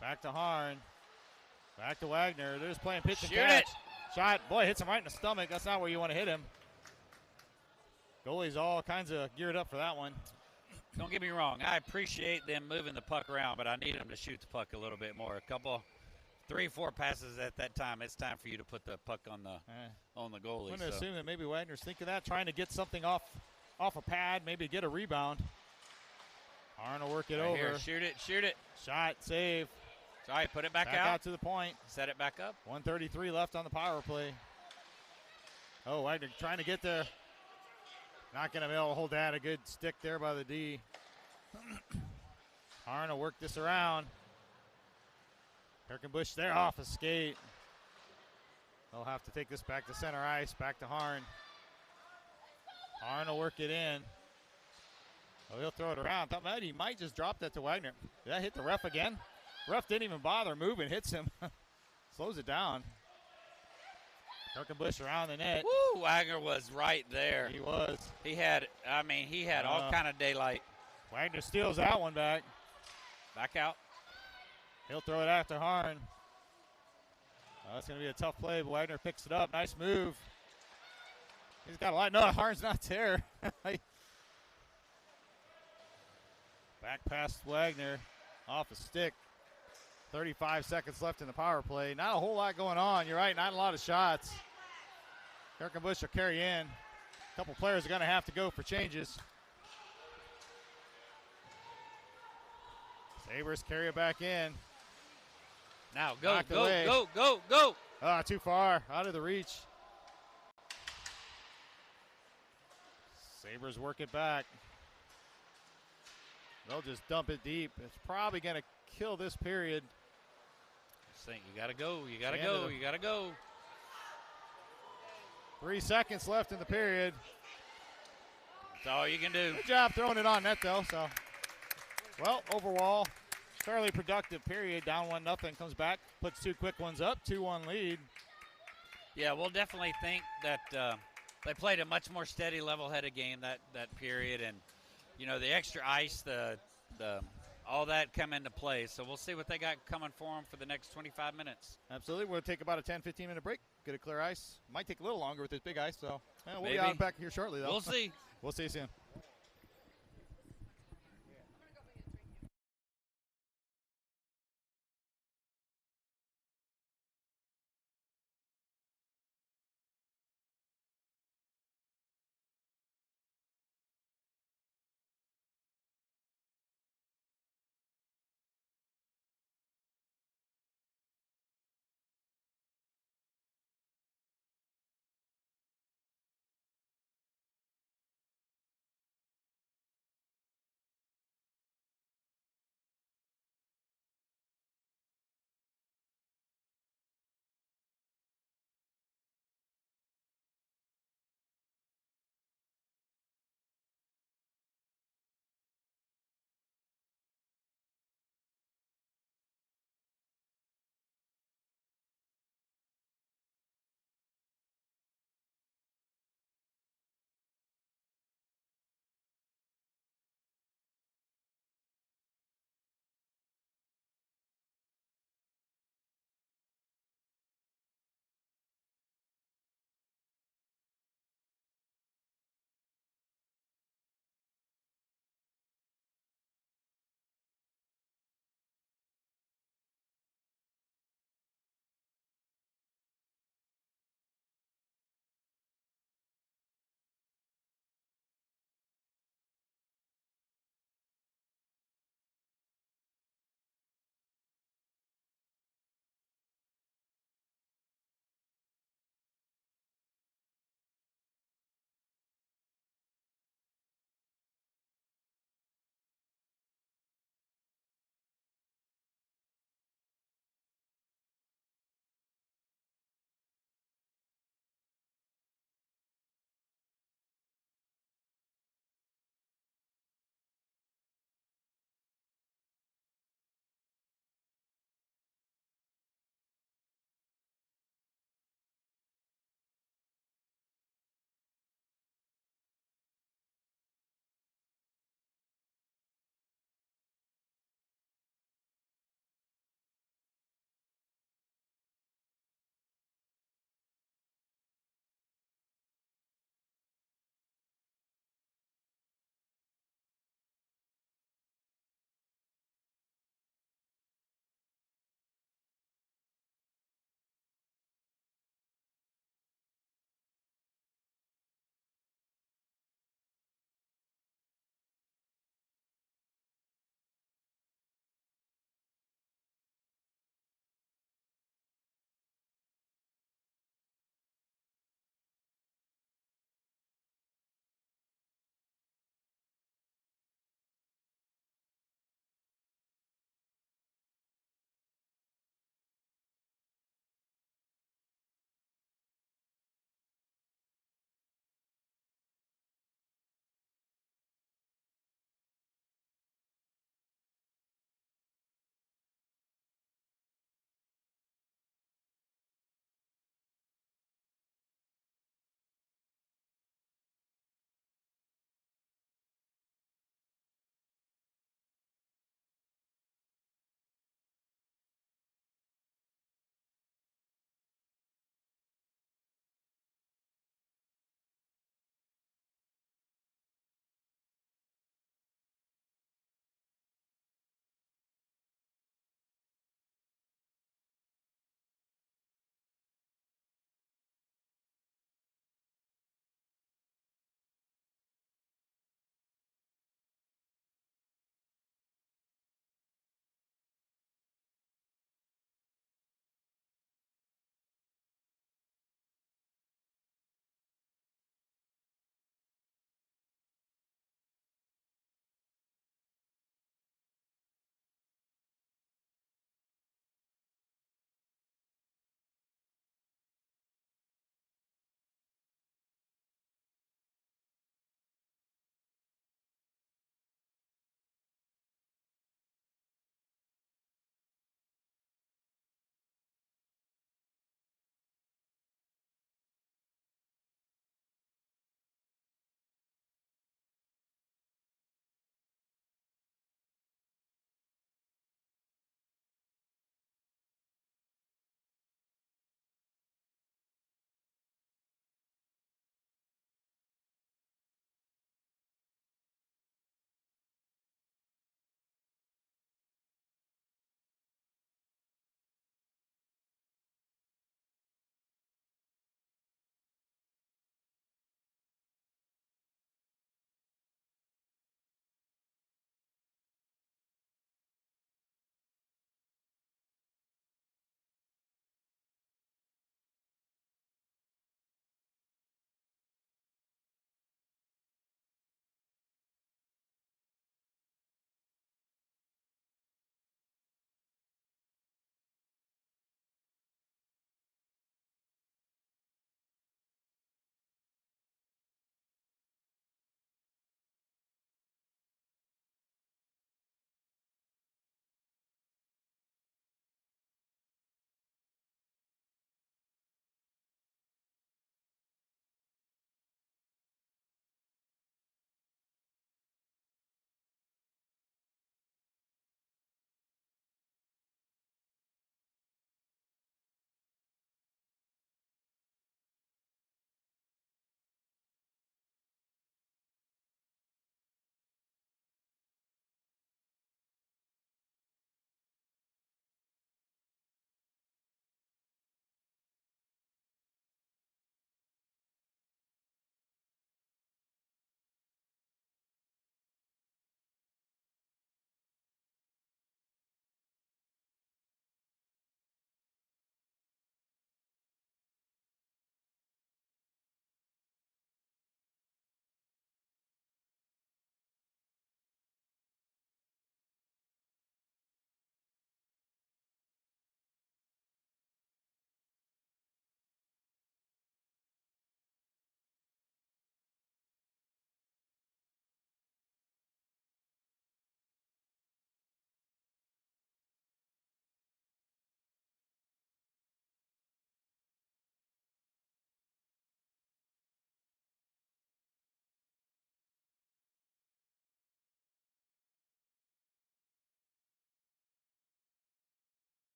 Back to Harn. Back to Wagner. They're just playing pitch and catch. Shot, boy, hits him right in the stomach. That's not where you want to hit him. Goalie's all kinds of geared up for that one. Don't get me wrong. I appreciate them moving the puck around, but I need them to shoot the puck a little bit more. A couple, 3-4 passes at that time. It's time for you to put the puck on the goalie. I'm going to assume that maybe Wagner's thinking that, trying to get something off a pad, maybe get a rebound. Harn will work it over. Here, shoot it. Shot, save. Sorry, put it back out. Out to the point. Set it back up. 1:33 left on the power play. Oh, Wagner trying to get there. Not going to be able to hold that. A good stick there by the D. Harn will work this around. Kirkenbush there off a skate. They'll have to take this back to center ice. Back to Harn. Harn will work it in. Oh, he'll throw it around. Thought maybe he might just drop that to Wagner. Did that hit the ref again? Ref didn't even bother moving. Hits him. Slows it down. Kirkenbush around the net. Woo! Wagner was right there. He was. He had all kind of daylight. Wagner steals that one back. Back out. He'll throw it after Harn. That's going to be a tough play, but Wagner picks it up. Nice move. He's got a lot. No, Harn's not there. Back past Wagner. Off a stick. 35 seconds left in the power play. Not a whole lot going on. You're right, not a lot of shots. Kirkenbush will carry in. A couple players are going to have to go for changes. Sabres carry it back in. Now go, Knocked go, away. go, go, go. Ah, too far. Out of the reach. Sabres work it back. They'll just dump it deep. It's probably going to kill this period. Just think, you got to go, you got to And go, it- you got to go. 3 seconds left in the period. That's all you can do. Good job throwing it on net, though. So, well, overall, fairly productive period. Down 1-0, comes back, puts 2 quick ones up, 2-1 lead. Yeah, we'll definitely think that they played a much more steady, level-headed game that period, and you know the extra ice, the all that come into play. So we'll see what they got coming for them for the next 25 minutes. Absolutely. We'll take about a 10-15 minute break. Get a clear ice. Might take a little longer with this big ice. So we'll be Maybe. out back here shortly, though. We'll see. We'll see you soon.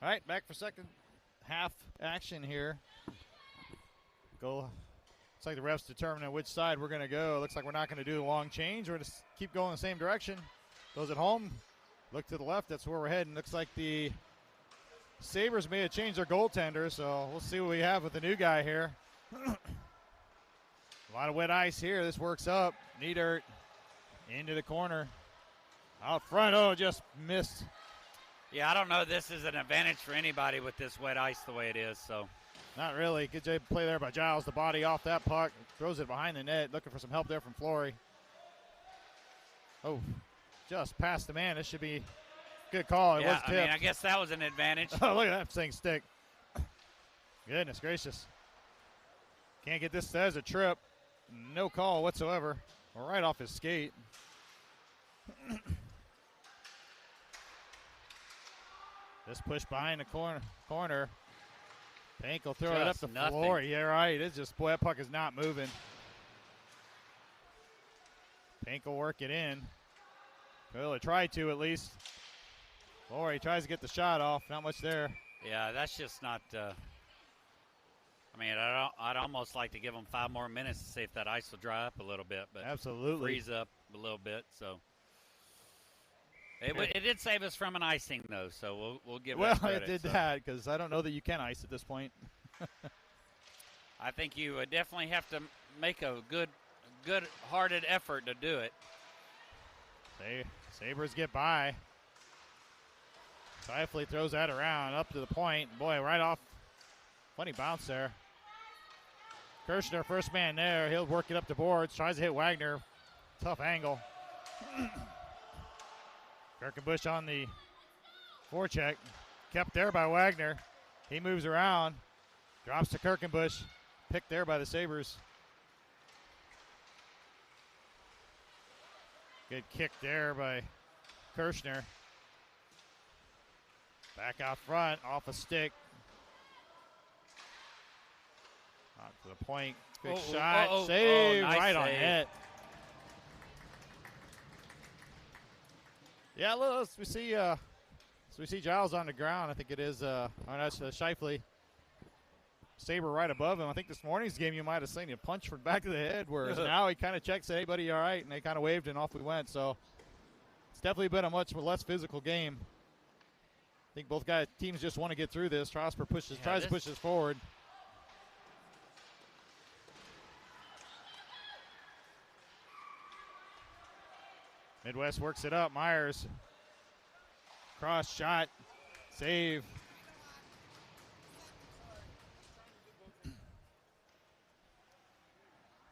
All right, back for second half action here. Looks like the refs determining which side we're going to go. Looks like we're not going to do the long change. We're going to keep going the same direction. Those at home, look to the left. That's where we're heading. Looks like the Sabres may have changed their goaltender, so we'll see what we have with the new guy here. A lot of wet ice here. This works up. Knee dirt into the corner. Out front. Oh, just missed. Yeah, I don't know. This is an advantage for anybody with this wet ice the way it is. So, not really. Good play there by Giles. The body off that puck. Throws it behind the net. Looking for some help there from Flory. Oh, just past the man. This should be a good call. It was tipped. I mean, I guess that was an advantage. Oh, look at that thing stick. Goodness gracious. Can't get this as a trip. No call whatsoever. Right off his skate. Just push behind the corner. Pank will throw it up the floor. Yeah, right. It's just, boy, that puck is not moving. Pank will work it in. Well, he tried to at least. Flory tries to get the shot off. Not much there. Yeah, that's just not. I mean, I'd almost like to give them 5 more minutes to see if that ice will dry up a little bit, but absolutely freeze up a little bit. So it did save us from an icing, though. So we'll give it credit. It did that because I don't know that you can ice at this point. I think you would definitely have to make a good-hearted effort to do it. Sabres get by. Shifley throws that around up to the point. Boy, right off. Funny bounce there. Kirshner, first man there. He'll work it up the boards. Tries to hit Wagner. Tough angle. Kirkenbush on the forecheck. Kept there by Wagner. He moves around. Drops to Kirkenbush. Picked there by the Sabres. Good kick there by Kirshner. Back out front, off a stick. Out to the point. Big shot. Save. Nice right save. on net. Yeah, look, we see Giles on the ground. I think it is that's Shifley. Sabre right above him. I think this morning's game you might have seen a punch from the back of the head, whereas now he kind of checks, hey, buddy, all right? And they kind of waved and off we went. So it's definitely been a much less physical game. I think both teams just want to get through this. Trosper tries to push this forward. Midwest works it up. Myers. Cross shot. Save.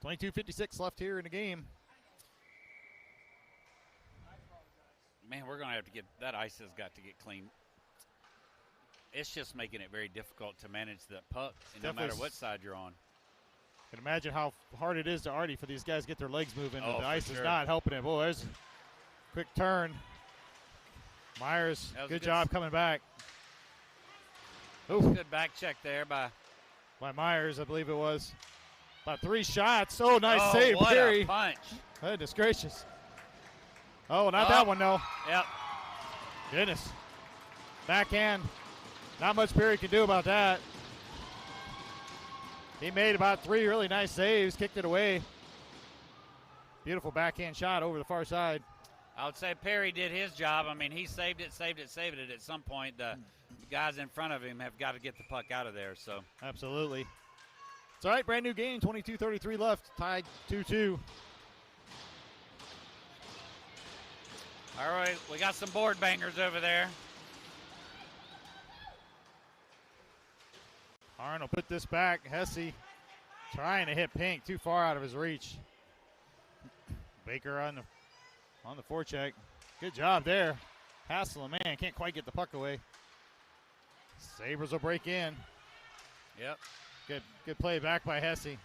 .22:56 left here in the game. Man, we're going to have to that ice has got to get clean. It's just making it very difficult to manage that puck, no matter what side you're on. You can imagine how hard it is to Artie for these guys to get their legs moving. Oh, the ice sure. is not helping him. Boy, there's a quick turn. Myers, good job coming back. Good back check there by Myers, I believe it was. About 3 shots. Oh, nice save, what Perry. A punch. Goodness gracious. Oh, not that one, though. Yep. Goodness. Backhand. Not much Perry can do about that. He made about 3 really nice saves, kicked it away. Beautiful backhand shot over the far side. I would say Perry did his job. I mean, he saved it. At some point, the guys in front of him have got to get the puck out of there. So absolutely. It's all right, brand new game, 22:33 left, tied 2-2. All right, we got some board bangers over there. Arn will put this back. Hesse trying to hit Pink, too far out of his reach. Baker on the forecheck. Good job there. Hassel, man, can't quite get the puck away. Sabres will break in. Yep. Good play back by Hesse.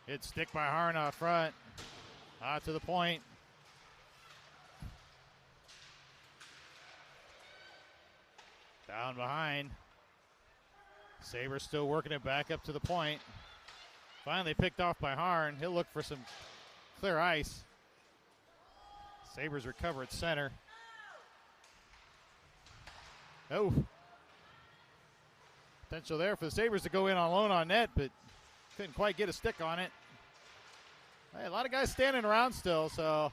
Good stick by Harn out front. Out to the point. Down behind. Sabres still working it back up to the point. Finally picked off by Harn. He'll look for some clear ice. Sabres recover at center. Oh. Potential there for the Sabres to go in alone on net, but couldn't quite get a stick on it. Hey, a lot of guys standing around still, so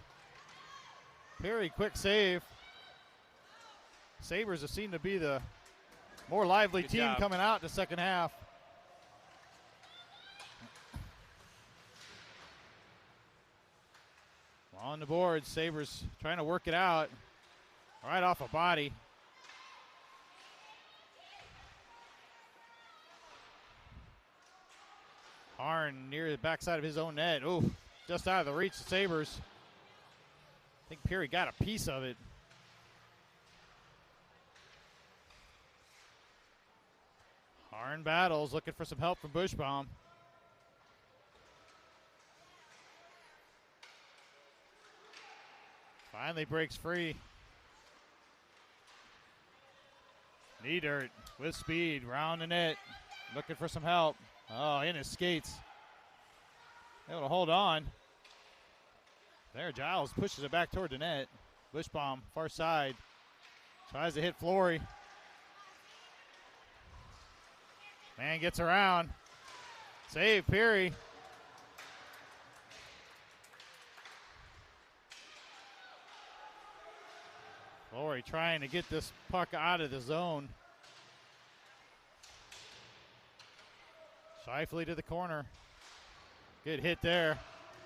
very quick save. Sabres have seemed to be the more lively Good team job. coming out in the second half. On the board, Sabres trying to work it out. Right off a body. Harn near the backside of his own net. Ooh, just out of the reach of Sabres. I think Perry got a piece of it. Harn battles, looking for some help from Bushbaum. Finally breaks free. Niedirt with speed, round the net, looking for some help. Oh, in his skates. Able to hold on. There, Giles pushes it back toward the net. Bushbaum, far side. Tries to hit Flory. Man gets around. Save, Peary. Flory trying to get this puck out of the zone. Shifley to the corner. Good hit there.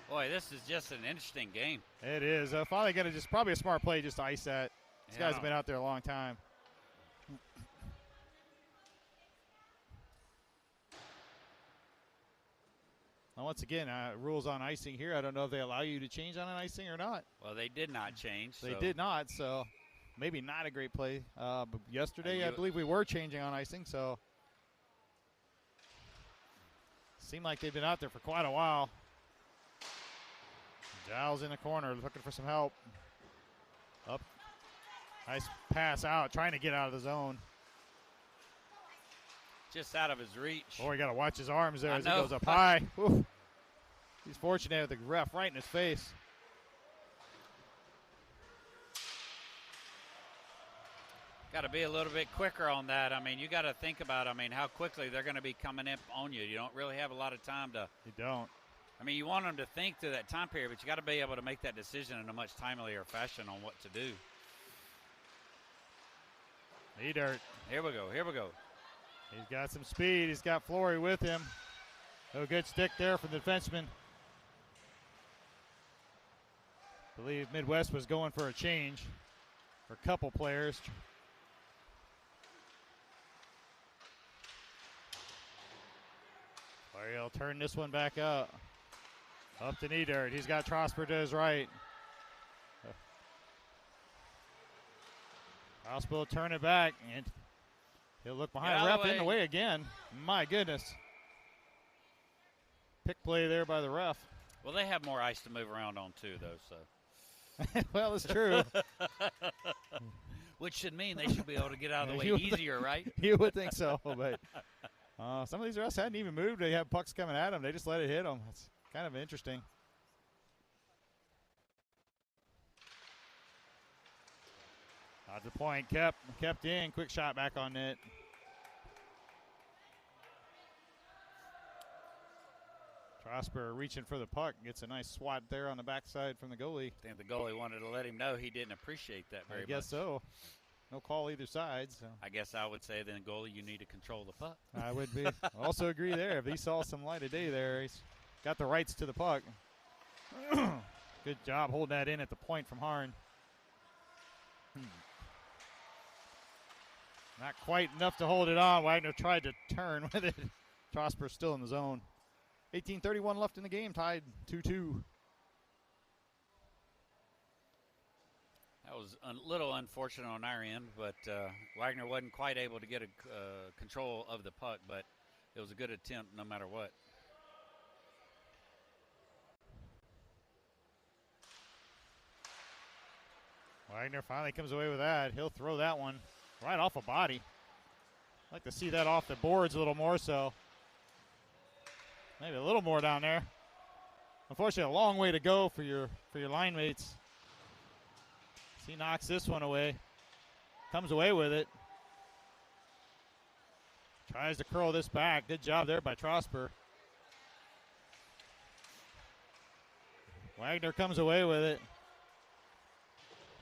Boy, this is just an interesting game. It is. Finally going to just probably a smart play just to ice that. These guys have been out there a long time. Now, once again, rules on icing here. I don't know if they allow you to change on an icing or not. Well, they did not change. They did not, so maybe not a great play. But yesterday, I believe we were changing on icing, so seemed like they've been out there for quite a while. Giles in the corner looking for some help. Up. Nice pass out, trying to get out of the zone. Just out of his reach. Oh, you got to watch his arms there as he know. goes up high. Whew. He's fortunate with the ref right in his face. Got to be a little bit quicker on that. I mean, you got to think about, how quickly they're going to be coming in on you. You don't really have a lot of time to. You don't. I mean, you want them to think through that time period, but you got to be able to make that decision in a much timelier fashion on what to do. Niedirt. Here we go. Here we go. He's got some speed. He's got Flory with him. A good stick there from the defenseman. I believe Midwest was going for a change for a couple players. Flory will turn this one back up. Up to Niedirt. He's got Trosper to his right. Trosper will turn it back, and he'll look behind the ref in the way again. My goodness. Pick play there by the ref. Well, they have more ice to move around on too, though. So. Well, it's true. Which should mean they should be able to get out of the way easier, right? You would think so, but some of these refs hadn't even moved. They have pucks coming at them. They just let it hit them. It's kind of interesting. At the point, kept in. Quick shot back on net. Trosper reaching for the puck. Gets a nice swat there on the backside from the goalie. I think the goalie wanted to let him know he didn't appreciate that very much. I guess so. No call either side. So I guess I would say then, goalie, you need to control the puck. I would be. Also agree there. If he saw some light of day there, he's got the rights to the puck. Good job holding that in at the point from Harn. Not quite enough to hold it on. Wagner tried to turn with it. Trosper still in the zone. 18:31 left in the game, tied 2-2. That was a little unfortunate on our end, but Wagner wasn't quite able to get a control of the puck, but it was a good attempt no matter what. Wagner finally comes away with that. He'll throw that one right off a body. I'd like to see that off the boards a little more so. Maybe a little more down there. Unfortunately, a long way to go for your line mates. He knocks this one away. Comes away with it. Tries to curl this back. Good job there by Trosper. Wagner comes away with it.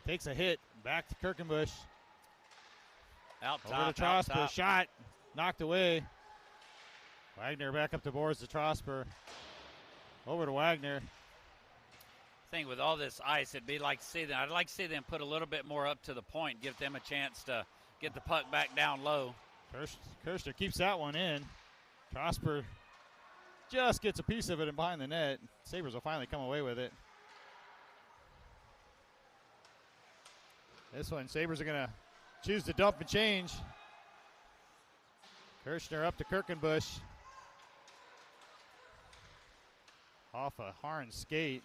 Takes a hit. Back to Kirkenbush. Out Over top, to out Trosper. top. Shot. Knocked away. Wagner back up the boards to Trosper. Over to Wagner. Thing with all this ice, it'd be like to see them. I'd like to see them put a little bit more up to the point, give them a chance to get the puck back down low. Kirschner keeps that one in. Trosper just gets a piece of it in behind the net. Sabres will finally come away with it. This one, Sabres are going to choose to dump and change. Kirschner up to Kirkenbush. Off a Harn skate.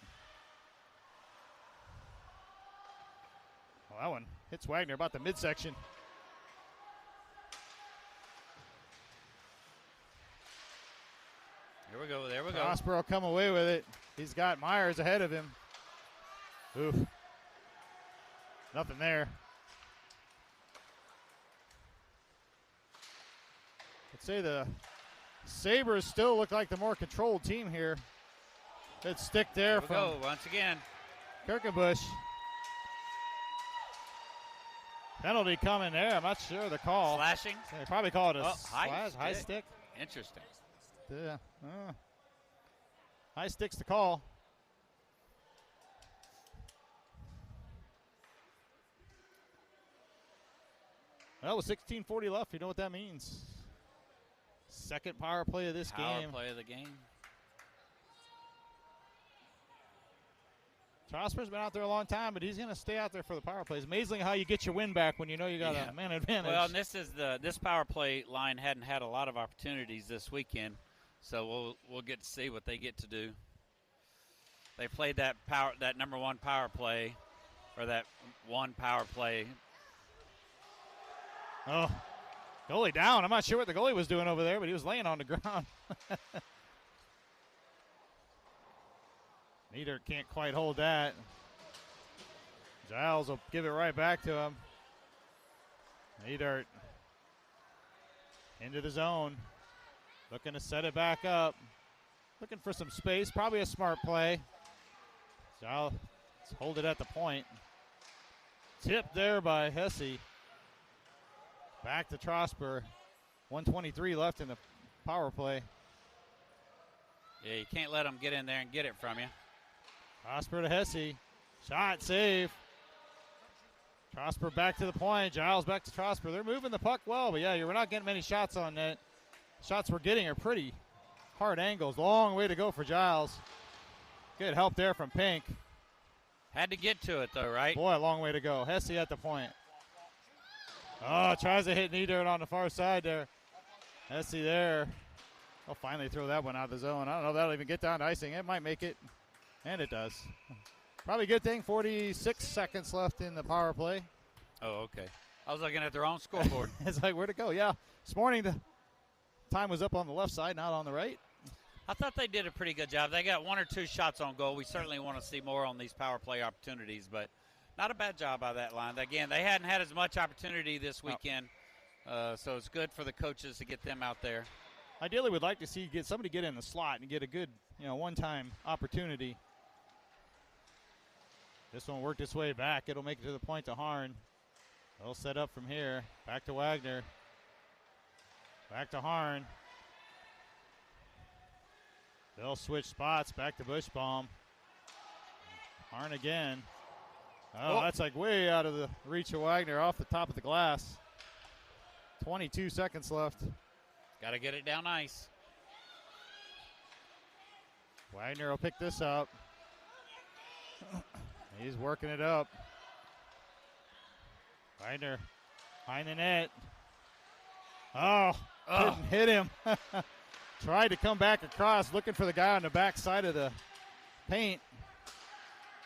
Well, that one hits Wagner about the midsection. Here we go, there we go. Trosper will come away with it. He's got Myers ahead of him. Oof. Nothing there. I'd say the Sabres still look like the more controlled team here. Good stick there Here we from go once again. Kirkenbush. Penalty coming there. I'm not sure the call. Slashing. They probably call it a high high stick. stick. Interesting. Yeah. High stick's the call. Well, with 16:40 left, you know what that means. Second power play of this Power game. play of the game. Trosper's been out there a long time, but he's going to stay out there for the power plays. Amazing how you get your win back when you know you got a man advantage. Well, and this power play line hadn't had a lot of opportunities this weekend, so we'll get to see what they get to do. They played that number one power play, or that one power play. Oh, goalie down. I'm not sure what the goalie was doing over there, but he was laying on the ground. Nieder can't quite hold that. Giles will give it right back to him. Nieder into the zone. Looking to set it back up. Looking for some space. Probably a smart play. Giles hold it at the point. Tipped there by Hesse. Back to Trosper. 1:23 left in the power play. Yeah, you can't let them get in there and get it from you. Trosper to Hesse. Shot, save. Trosper back to the point. Giles back to Trosper. They're moving the puck well, but yeah, we're not getting many shots on net. Shots we're getting are pretty hard angles. Long way to go for Giles. Good help there from Pink. Had to get to it, though, right? Boy, a long way to go. Hesse at the point. Oh, tries to hit Nieder on the far side there. Hesse there. They'll finally throw that one out of the zone. I don't know if that'll even get down to icing. It might make it. And it does. Probably a good thing. 46 seconds left in the power play. Oh, okay. I was looking at their own scoreboard. It's like, where'd it go? Yeah. This morning, the time was up on the left side, not on the right. I thought they did a pretty good job. They got 1 or 2 shots on goal. We certainly want to see more on these power play opportunities, but not a bad job by that line. Again, they hadn't had as much opportunity this weekend, so it's good for the coaches to get them out there. Ideally, we'd like to see somebody get in the slot and get a good, one-time opportunity. This one worked its way back. It'll make it to the point to Harn. They'll set up from here. Back to Wagner. Back to Harn. They'll switch spots. Back to Bushbaum. Harn again. Oh, that's like way out of the reach of Wagner off the top of the glass. 22 seconds left. Got to get it down ice. Wagner will pick this up. He's working it up. Wagner behind the net. Oh, couldn't hit him. Tried to come back across, looking for the guy on the back side of the paint.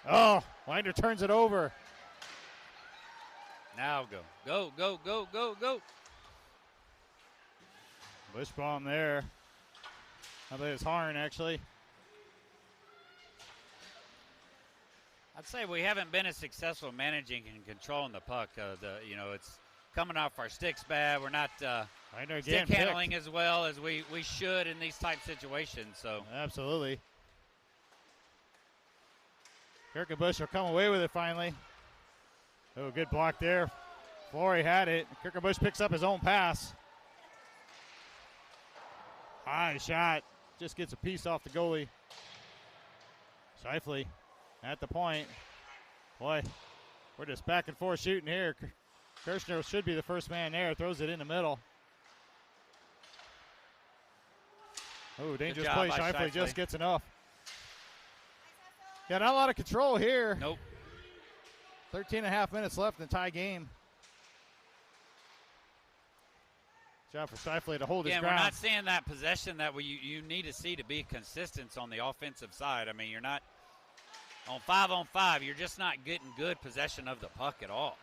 Oh, Wagner turns it over. Now go. Go, go, go, go, go. Bushbaum there. I believe it's Harn, actually. I'd say we haven't been as successful managing and controlling the puck. It's coming off our sticks bad. We're not Reiner again stick picked. handling as well as we should in these type situations. So Absolutely. Kirkenbush will come away with it finally. Oh, good block there. Flory had it. Kirkenbush picks up his own pass. High shot. Just gets a piece off the goalie. Shifley at the point. Boy, we're just back and forth shooting here. Kirschner should be the first man there. Throws it in the middle. Oh, dangerous play. Shifley just gets enough. Yeah, not a lot of control here. Nope. 13 and a half minutes left in the tie game. Job for Shifley to hold his ground. We're not seeing that possession that you need to see to be consistent on the offensive side. I mean, you're not on 5-on-5. You're just not getting good possession of the puck at all.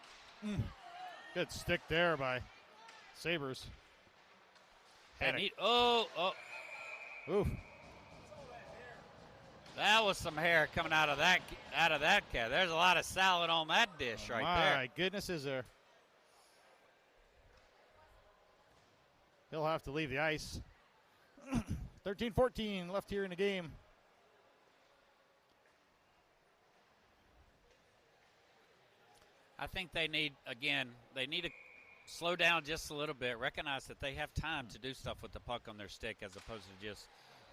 Good stick there by Sabres. Oof. That was some hair coming out of that cat. There's a lot of salad on that dish right there. My goodness, is there. He'll have to leave the ice. 13-14 left here in the game. I think they need to slow down just a little bit, recognize that they have time to do stuff with the puck on their stick as opposed to just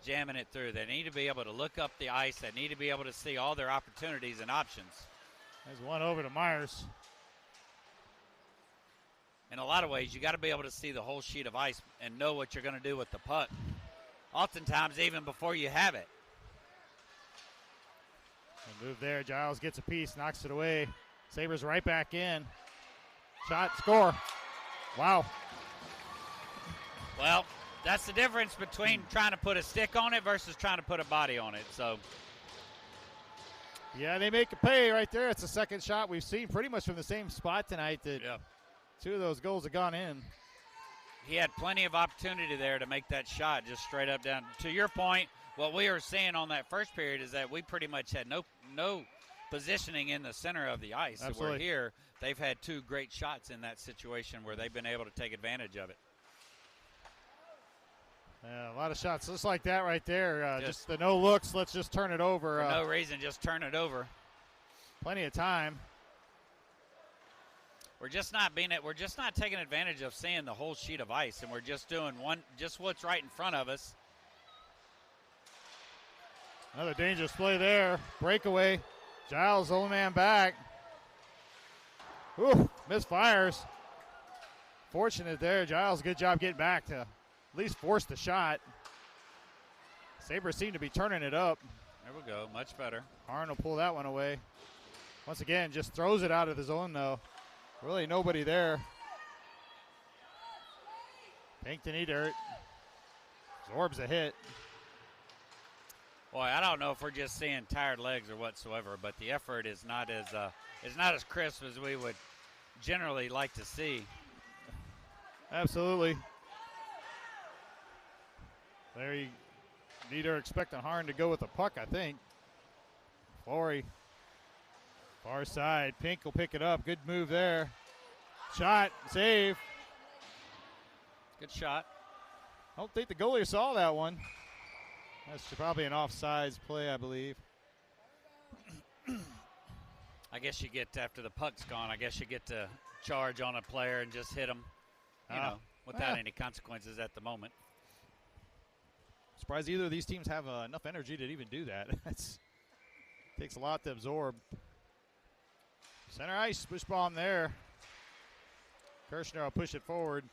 jamming it through. They need to be able to look up the ice. They need to be able to see all their opportunities and options. There's one over to Myers. In a lot of ways, you got to be able to see the whole sheet of ice and know what you're going to do with the puck. Oftentimes, even before you have it. A move there. Giles gets a piece, knocks it away. Sabres right back in. Shot, score. Wow. Well, that's the difference between trying to put a stick on it versus trying to put a body on it. So, yeah, they make a pay right there. It's the second shot we've seen pretty much from the same spot tonight that two of those goals have gone in. He had plenty of opportunity there to make that shot just straight up down. To your point, what we were seeing on that first period is that we pretty much had no positioning in the center of the ice. Absolutely. So we're here. They've had two great shots in that situation where they've been able to take advantage of it. Yeah, a lot of shots just like that right there. Just the no looks. Let's just turn it over. For no reason, just turn it over. Plenty of time. We're just not taking advantage of seeing the whole sheet of ice, and we're just doing just what's right in front of us. Another dangerous play there. Breakaway. Giles, old man back. Ooh, misfires. Fortunate there. Giles, good job getting back to at least force the shot. Sabres seem to be turning it up. There we go. Much better. Harn will pull that one away. Once again, just throws it out of the zone, though. Really nobody there. Pinkton eat dirt. Absorbs a hit. Boy, I don't know if we're just seeing tired legs or whatsoever, but the effort is not as crisp as we would generally like to see. Absolutely. There you need to expecting Harn to go with the puck, I think. Flory. Far side. Pink will pick it up. Good move there. Shot. Save. Good shot. I don't think the goalie saw that one. That's probably an offsides play, I believe. I guess you get, after the puck's gone, I guess you get to charge on a player and just hit him, without any consequences at the moment. Surprised either of these teams have enough energy to even do that. Takes a lot to absorb. Center ice, push bomb there. Kirschner will push it forward.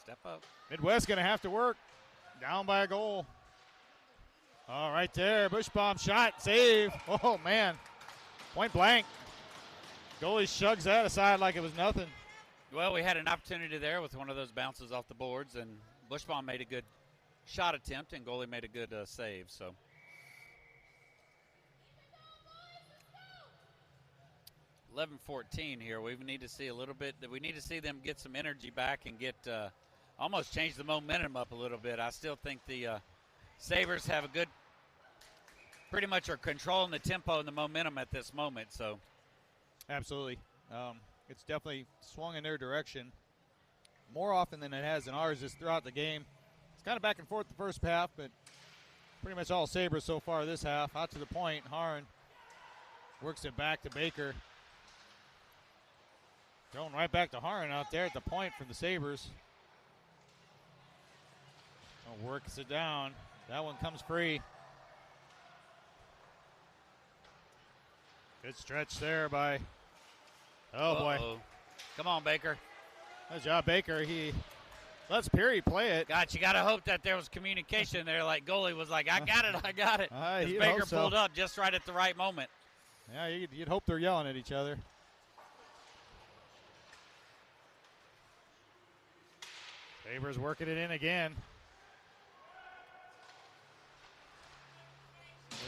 Step up. Midwest going to have to work. Down by a goal. Oh, right there. Bushbaum shot. Save. Oh, man. Point blank. Goalie shugs that aside like it was nothing. Well, we had an opportunity there with one of those bounces off the boards, and Bushbaum made a good shot attempt, and goalie made a good save. So 11-14 here. We need to see a little bit. We need to see them get some energy back and get almost change the momentum up a little bit. I still think the Sabres have a good, pretty much are controlling the tempo and the momentum at this moment. So, absolutely, it's definitely swung in their direction. more often than it has in ours just throughout the game. It's kind of back and forth the first half, but pretty much all Sabres so far this half. Out to the point, Harn works it back to Baker. Going right back to Harn out there at the point for the Sabres. Works it down. That one comes free. Good stretch there by, oh boy. Come on, Baker. Good job, Baker. He lets Peary play it. God, you got to hope that there was communication there. Like goalie was like, I got it, I got it. You'd Baker hope so. pulled up just right at the right moment. Yeah, you'd hope they're yelling at each other. Sabres working it in again.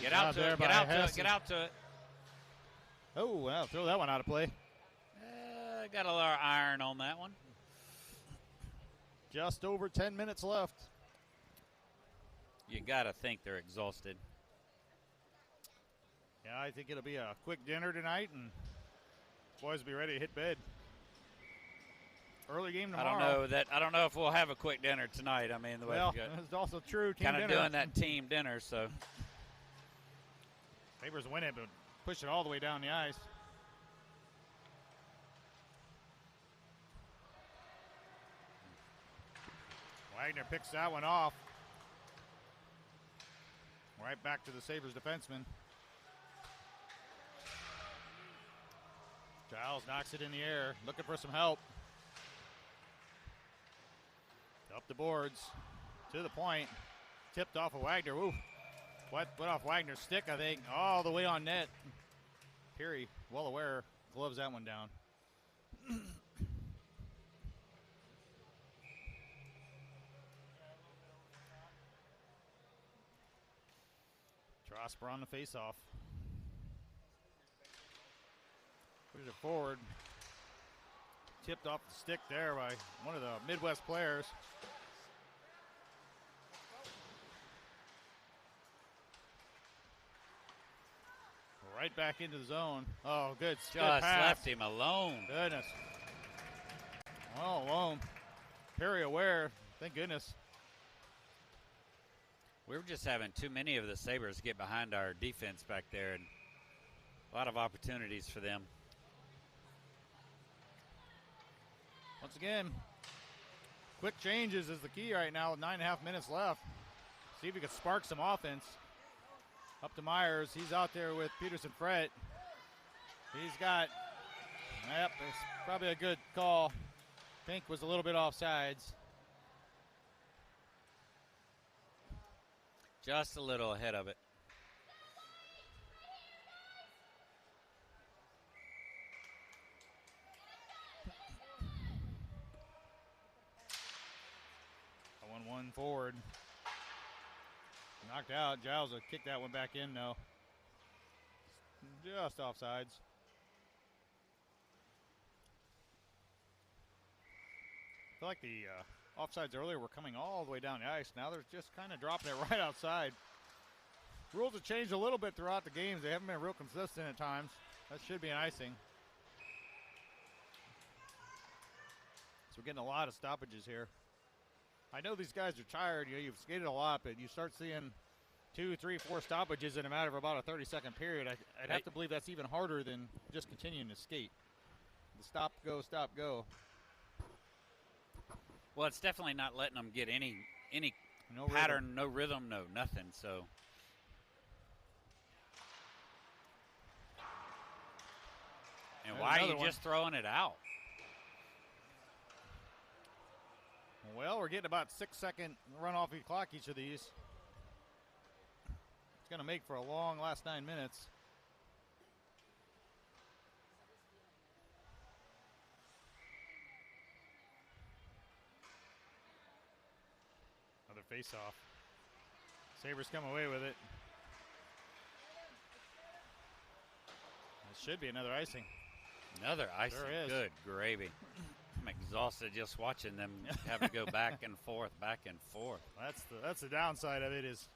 Get out to it, get out to it, get out to it. Oh, well, throw that one out of play. Got a little iron on that one. Just over 10 minutes left. You got to think they're exhausted. Yeah, I think it'll be a quick dinner tonight, and boys will be ready to hit bed. Early game tomorrow. I don't know if we'll have a quick dinner tonight. I mean, the way it's also true. Kind of doing that team dinner, so. Sabres win it, but push it all the way down the ice. Wagner picks that one off. Right back to the Sabres defenseman. Giles knocks it in the air, looking for some help. Up the boards, to the point. Tipped off of Wagner. Ooh. Went off Wagner's stick, I think, all the way on net. Peary, well aware, gloves that one down. Trosper on the faceoff. Pushes it forward. Tipped off the stick there by one of the Midwest players. Right back into the zone. Oh, good. Just pass. left him alone. Goodness. All alone. Perry aware. Thank goodness. We were just having too many of the Sabres get behind our defense back there, and a lot of opportunities for them. Once again, quick changes is the key right now with 9.5 minutes left. See if we can spark some offense. Up to Myers. He's out there with Peterson Fret. He's got, it's probably a good call. Pink was a little bit offsides. Just a little ahead of it. One forward. Knocked out. Giles will kick that one back in, though. Just offsides. I feel like the offsides earlier were coming all the way down the ice. Now they're just kind of dropping it right outside. Rules have changed a little bit throughout the games. They haven't been real consistent at times. That should be an icing. So we're getting a lot of stoppages here. I know these guys are tired. You've skated a lot, but you start seeing 2, 3, 4 stoppages in a matter of about a 30-second period. I'd have to believe that's even harder than just continuing to skate. The stop, go. Well, it's definitely not letting them get any No pattern, rhythm. no rhythm, no nothing. So. And There's why are another you one. just throwing it out? Well, we're getting about 6-second run off the clock each of these. It's going to make for a long last 9 minutes. Another face-off. Sabres come away with it. It should be another icing. Another icing. Sure is. Good gravy. I'm exhausted just watching them have to go back and forth. That's the downside of it is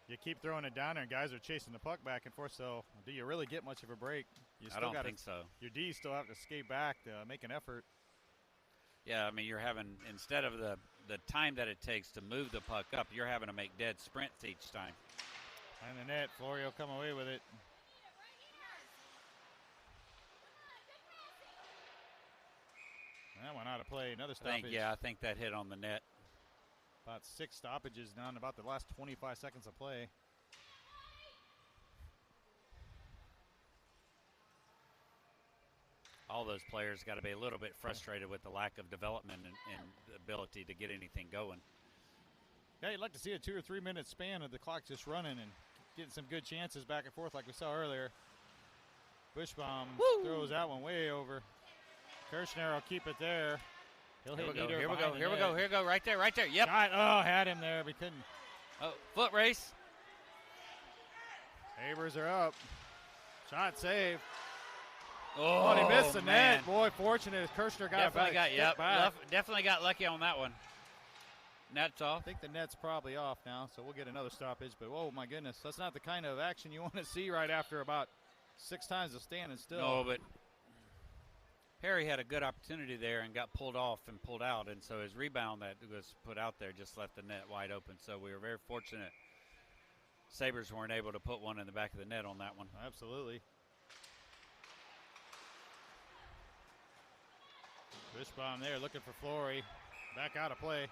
you keep throwing it down there and guys are chasing the puck back and forth. So do you really get much of a break? You I don't think so. Your D still have to skate back to make an effort. Yeah, I mean, you're having, instead of the time that it takes to move the puck up, you're having to make dead sprints each time. And the net, Flory will come away with it. That one out of play. Another stoppage. I think that hit on the net. About 6 stoppages now in about the last 25 seconds of play. All those players got to be a little bit frustrated with the lack of development and the ability to get anything going. Yeah, you'd like to see a 2 or 3 minute span of the clock just running and getting some good chances back and forth like we saw earlier. Bushbaum throws that one way over. Kirshner will keep it there. He'll hit Nieder. Here we go, right there. Yep. Shot, had him there, but couldn't. Oh, foot race. Sabres are up. Shot save. Oh, he missed the man. net. Boy, fortunate. Kirshner got Definitely back. definitely got lucky on that one. Net's off. I think the net's probably off now, so we'll get another stoppage. But, oh, my goodness, that's not the kind of action you want to see right after about 6 times of standing still. No, but Harry had a good opportunity there and got pulled off and pulled out, and so his rebound that was put out there just left the net wide open. So we were very fortunate. Sabres weren't able to put one in the back of the net on that one. Absolutely. Bushbaum there looking for Flory. Back out of play.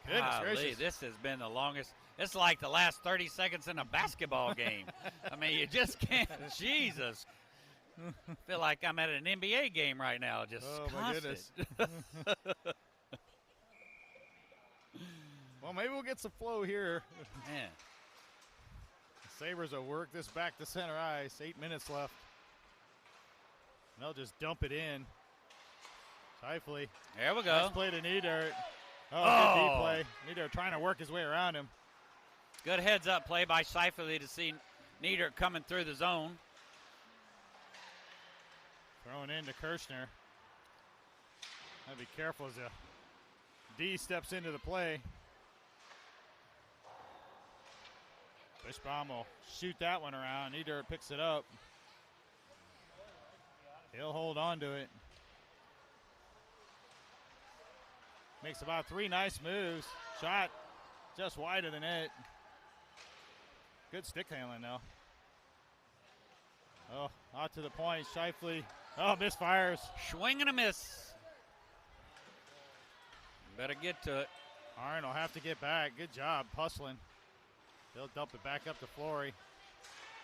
Goodness gracious. This has been the longest. It's like the last 30 seconds in a basketball game. I mean, you just can't. Jesus. I feel like I'm at an NBA game right now. Just my goodness. Well, maybe we'll get some flow here. Man. The Sabres will work this back to center ice. 8 minutes left. And they'll just dump it in. Scheifele. There we go. Nice play to Nieder. Good deep play. Nieder trying to work his way around him. Good heads-up play by Scheifele to see Nieder coming through the zone. Throwing into Kirshner. Gotta be careful as the D steps into the play. Bushbaum will shoot that one around. Nieder picks it up. He'll hold on to it. Makes about 3 nice moves. Shot just wide of the net. Good stick handling though. Oh, out to the point. Scheifele. Oh, misfires. Swing and a miss. Better get to it. Arn will have to get back. Good job hustling. They'll dump it back up to Flory.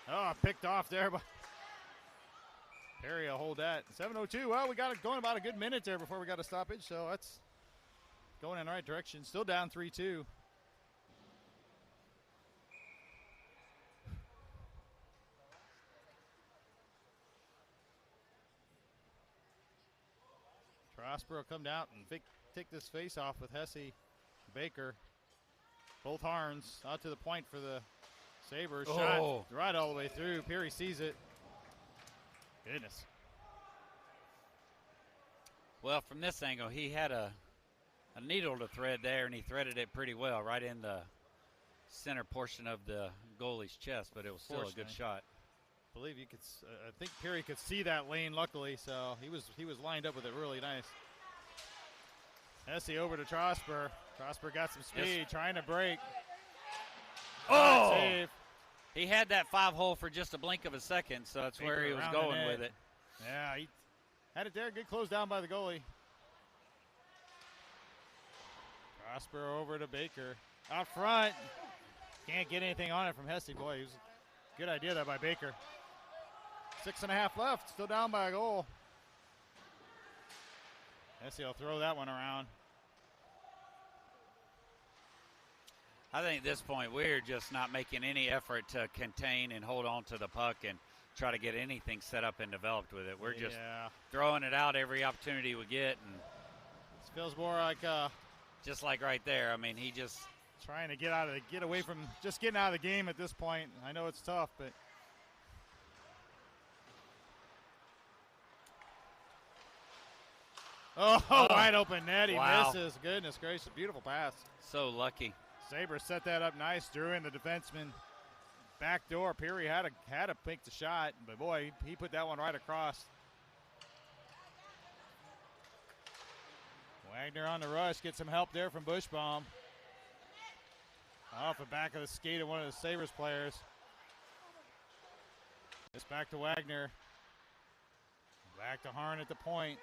Oh, picked off there, but Perry will hold that. 7:02. Well, we got it going about a good minute there before we got a stoppage, so that's going in the right direction. Still down 3-2. Trosper will come down and take this face off with Hesse, Baker. Both Harns out to the point for the Sabres. Shot right all the way through. Peary sees it. Goodness. Well, from this angle, he had a needle to thread there, and he threaded it pretty well right in the center portion of the goalie's chest, but it was still a good shot. I believe you could. I think Peary could see that lane, luckily, so he was lined up with it really nice. Hesse over to Trosper. Trosper got some speed, trying to break. Save. He had that 5-hole for just a blink of a second, so that's where he was going with it. Yeah, he had it there. Good close down by the goalie. Trosper over to Baker. Out front. Can't get anything on it from Hesse. Boy, it was a good idea there by Baker. 6.5 left. Still down by a goal. Hesse will throw that one around. I think at this point we're just not making any effort to contain and hold on to the puck and try to get anything set up and developed with it. We're just throwing it out every opportunity we get. And this feels more like just like right there. I mean, he just trying to get away from just getting out of the game at this point. I know it's tough, but wide open net. He misses. Goodness gracious, beautiful pass. So lucky. Sabres set that up nice. Drew in the defenseman. Back door. Peary had to pick the shot, but boy, he put that one right across. Wagner on the rush, get some help there from Bushbaum. Off the back of the skate of one of the Sabres players. It's back to Wagner. Back to Harn at the point.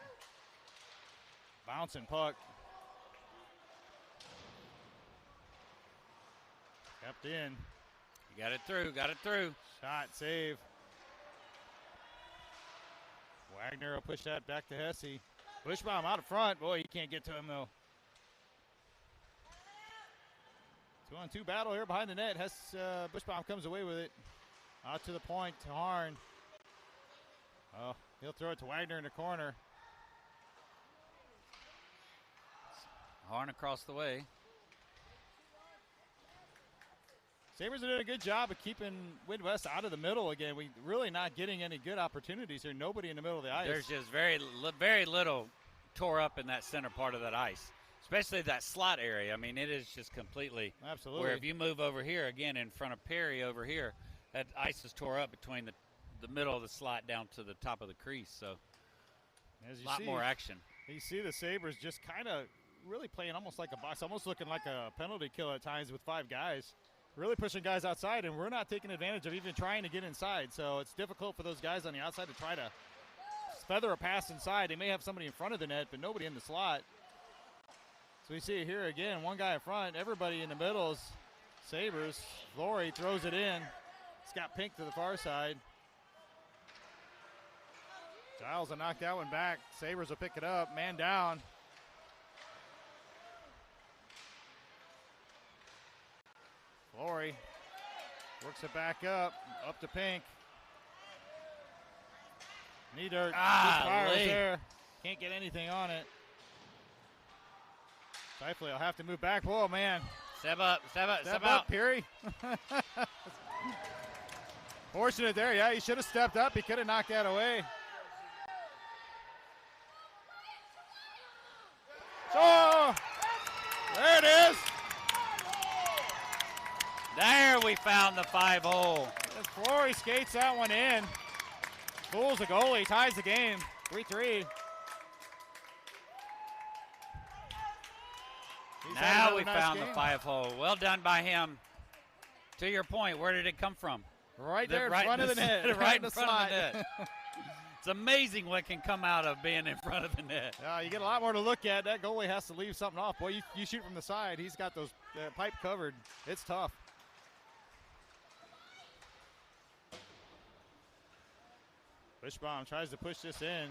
Bouncing puck. Kept in. You got it through, got it through. Shot, save. Wagner will push that back to Hesse. Bushbaum out in front. Boy, you can't get to him, though. 2-on-2 battle here behind the net. Bushbaum comes away with it. Out to the point to Harn. Oh, he'll throw it to Wagner in the corner. Harn across the way. Sabres are doing a good job of keeping Midwest out of the middle again. We really not getting any good opportunities here. Nobody in the middle of the ice. There's just very little tore up in that center part of that ice, especially that slot area. I mean, it is just completely. Absolutely. Where if you move over here again in front of Perry over here, that ice is tore up between the middle of the slot down to the top of the crease. So as you a lot see, more action. You see the Sabres just kind of really playing almost like a box, almost looking like a penalty kill at times with 5 guys. Really pushing guys outside, and we're not taking advantage of even trying to get inside. So it's difficult for those guys on the outside to try to feather a pass inside. They may have somebody in front of the net, but nobody in the slot. So we see it here again, one guy in front, everybody in the middle is Sabres. Flory throws it in. It's got Pink to the far side. Giles will knock that one back. Sabres will pick it up, man down. Flory works it back up to Pink. Knee dirt, fires there. Can't get anything on it. Shifley will have to move back. Whoa, man. Step up, Step up, Peary. Fortunate there, yeah, he should have stepped up. He could have knocked that away. So, there it is. There we found the 5-hole. Flory skates that one in. Fools the goalie, ties the game, 3-3. Now we found the 5-hole. Well done by him. To your point, where did it come from? Right there in front of the net. Right in front of the net. It's amazing what can come out of being in front of the net. You get a lot more to look at. That goalie has to leave something off. Boy, you shoot from the side. He's got those pipe covered. It's tough. Bushbaum tries to push this in.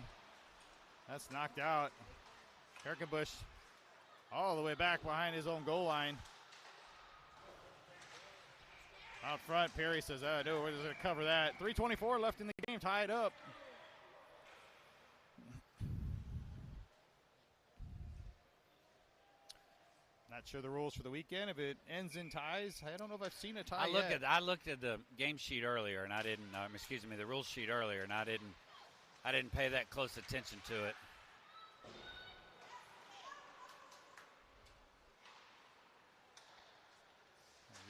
That's knocked out. Kirkenbush all the way back behind his own goal line. Out front, Perry says, no, we're just going to cover that. 3:24 left in the game, tied up. Not sure the rules for the weekend. If it ends in ties, I don't know if I've seen a tie yet. I looked at the game sheet earlier, and I didn't. The rules sheet earlier, and I didn't pay that close attention to it.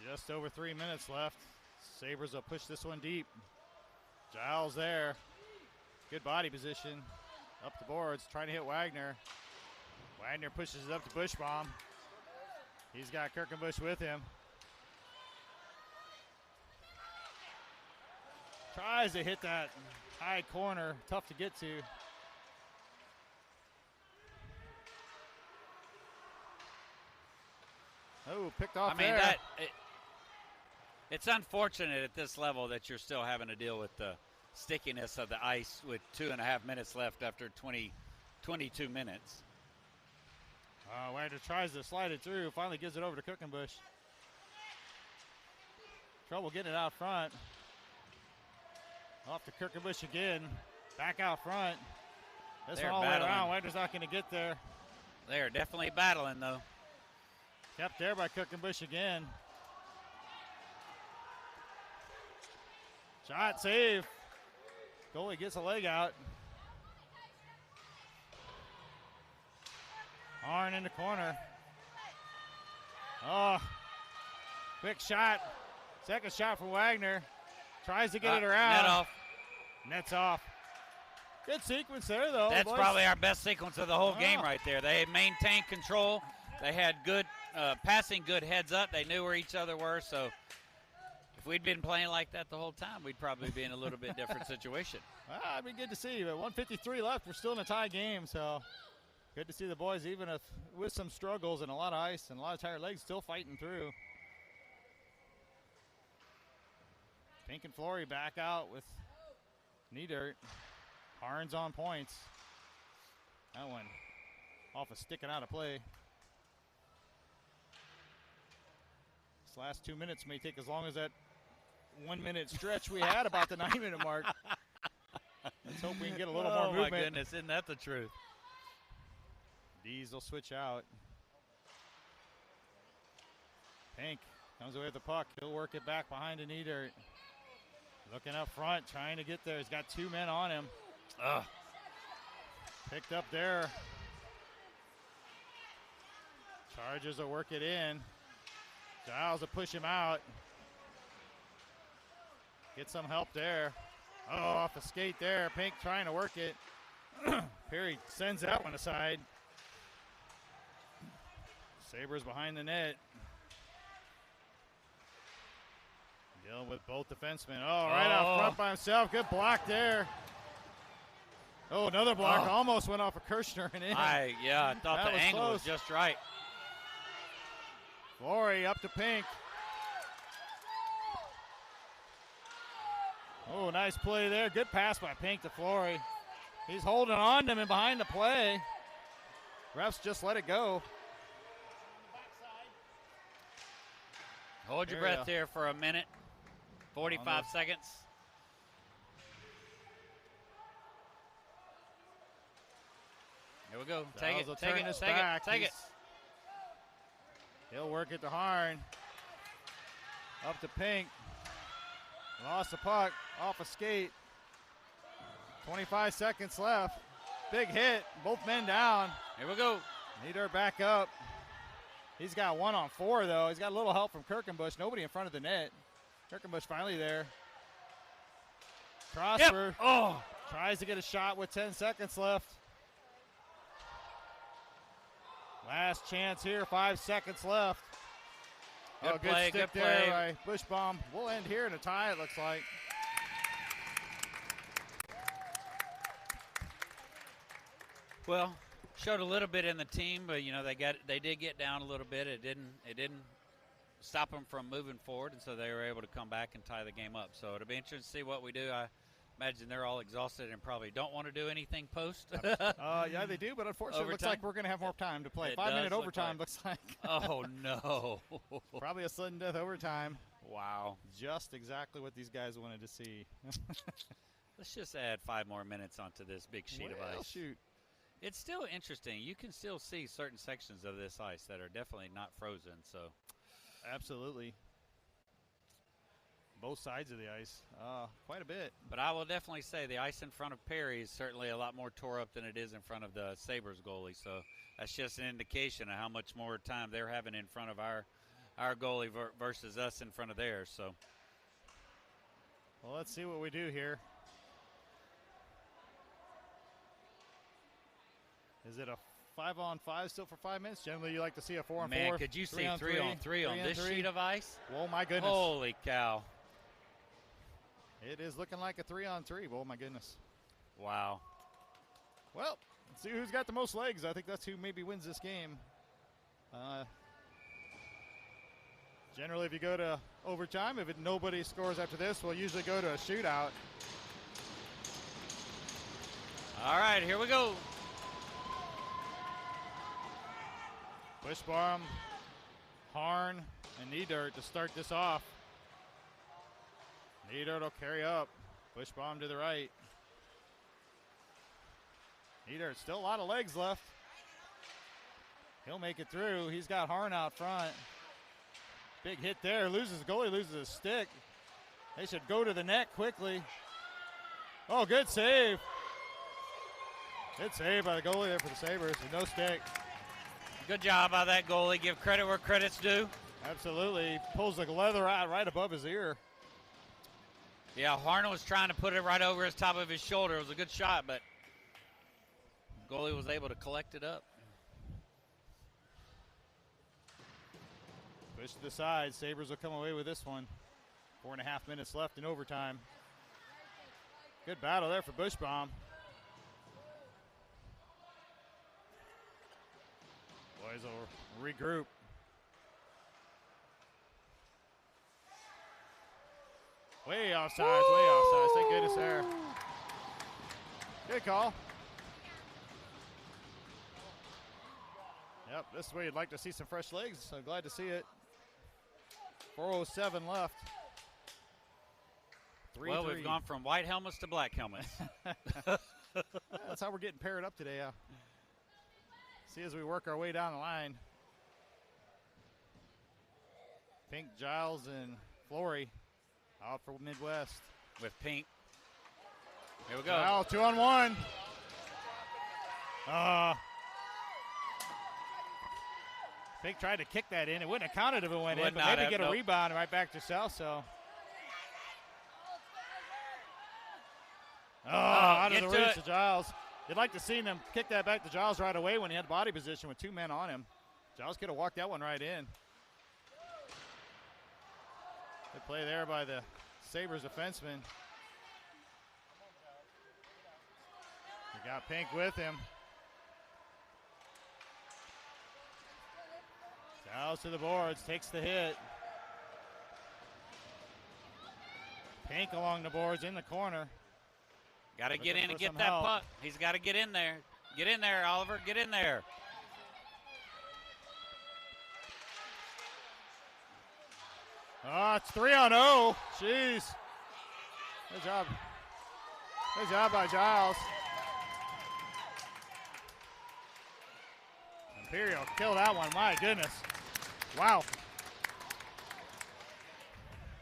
Just over 3 minutes left. Sabres will push this one deep. Giles there. Good body position. Up the boards, trying to hit Wagner. Wagner pushes it up to Bushbaum. He's got Kirkenbush with him. Tries to hit that high corner. Tough to get to. Oh, picked off there. It's unfortunate at this level that you're still having to deal with the stickiness of the ice with 2.5 minutes left after 22 minutes. Wagner tries to slide it through. Finally gives it over to Kirkenbush. Trouble getting it out front. Off to Kirkenbush again. Back out front. This one all the way around. Wagner's not going to get there. They're definitely battling, though. Kept there by Kirkenbush again. Shot, save. Goalie gets a leg out. Harn in the corner. Oh, quick shot. Second shot for Wagner. Tries to get it around. Net off. Net's off. Good sequence there, though. That's boys. probably our best sequence of the whole game right there. They maintained control. They had good passing, good heads up. They knew where each other were. So if we'd been playing like that the whole time, we'd probably be in a little bit different situation. Well, it'd be good to see. But 1:53 left. We're still in a tie game, so good to see the boys, even if with some struggles and a lot of ice and a lot of tired legs, still fighting through. Pink and Flory back out with knee dirt. Harns on points. That one off a sticking out of play. This last 2 minutes may take as long as that 1 minute stretch we had about the 9-minute mark. Let's hope we can get a little more movement. Oh, my goodness. Isn't that the truth? D's will switch out. Pink comes away with the puck. He'll work it back behind the knee dirt. Looking up front, trying to get there. He's got 2 men on him. Picked up there. Chargers will work it in. Giles will push him out. Get some help there. Oh, off a skate there. Pink trying to work it. Perry sends that one aside. Sabres behind the net. Dealing with both defensemen. Oh, right out front by himself. Good block there. Oh, another block. Almost went off of Kirshner and in. I thought That the was angle close. was just right. Flory up to Pink. Oh, nice play there. Good pass by Pink to Flory. He's holding on to him and behind the play. Refs just let it go. Hold your There you breath go. here for a minute. 45 seconds. Here we go. Take Giles it, will take turn it, this take back. it, take it. He'll work it to Harn. Up to Pink. Lost the puck off a skate. 25 seconds left. Big hit. Both men down. Here we go. Need her back up. He's got 1-on-4 though. He's got a little help from Kirkenbush. Nobody in front of the net. Kirkenbush finally there. Prosper Yep. Oh, tries to get a shot with 10 seconds left. Last chance here, 5 seconds left. Good Good play, stick good there play. by Bushbaum. We'll end here in a tie, it looks like. well, showed a little bit in the team, but they did get down a little bit. It didn't stop them from moving forward, and so they were able to come back and tie the game up. So it'll be interesting to see what we do. I imagine they're all exhausted and probably don't want to do anything post. Yeah, they do, but unfortunately it looks Overtime? like we're going to have more time to play. It 5-minute does look overtime like. looks like. Oh, no. Probably a sudden death overtime. Wow. Just exactly what these guys wanted to see. Let's just add 5 more minutes onto this big sheet of Well, ice. shoot. It's still interesting. You can still see certain sections of this ice that are definitely not frozen. So Absolutely. Both sides of the ice. Quite a bit. But I will definitely say the ice in front of Perry is certainly a lot more tore up than it is in front of the Sabres goalie. So that's just an indication of how much more time they're having in front of our goalie versus us in front of theirs. So Well, let's see what we do here. Is it a 5-on-5 still for 5 minutes? Generally, you like to see a 4-on-4. man, could you see 3-on-3 on this sheet of ice? Oh, my goodness. Holy cow. It is looking like a 3-on-3. Oh, my goodness. Wow. Well, let's see who's got the most legs. I think that's who maybe wins this game. Generally, if you go to overtime, if nobody scores after this, we'll usually go to a shootout. All right, here we go. Bushbaum, Harn, and Niedirt to start this off. Niedirt will carry up. Bushbaum to the right. Niedirt, still a lot of legs left. He'll make it through. He's got Harn out front. Big hit there. Goalie loses his stick. They should go to the net quickly. Oh, good save. Good save by the goalie there for the Sabres. No stick. Good job by that goalie. Give credit where credit's due. Absolutely. He pulls the leather out right above his ear. Yeah, Harner was trying to put it right over his top of his shoulder. It was a good shot, but Goalie was able to collect it up. Push to the side. Sabres will come away with this one. 4.5 minutes left in overtime. Good battle there for Bushbaum. Boys will regroup. Way offsides, Thank goodness there. Good call. Yep, this is where you'd like to see some fresh legs, so glad to see it. 4:07 left. 3-3. Well, we've gone from white helmets to black helmets. That's how we're getting paired up today. See as we work our way down the line. Pink, Giles, and Flory out for Midwest. With Pink. Here we go. Giles, 2-on-1. Pink tried to kick that in. It wouldn't have counted if it went in, but maybe get a rebound right back to South. So. Out of the reach of Giles. You'd like to see them kick that back to Giles right away when he had body position with 2 men on him. Giles could have walked that one right in. Good play there by the Sabres defenseman. He got Pink with him. Giles to the boards, takes the hit. Pink along the boards in the corner. Got to get in and get that puck. He's got to get in there. Get in there, Oliver. Get in there. It's 3-0. Jeez. Good job. Good job by Giles. Imperial killed that one. My goodness. Wow.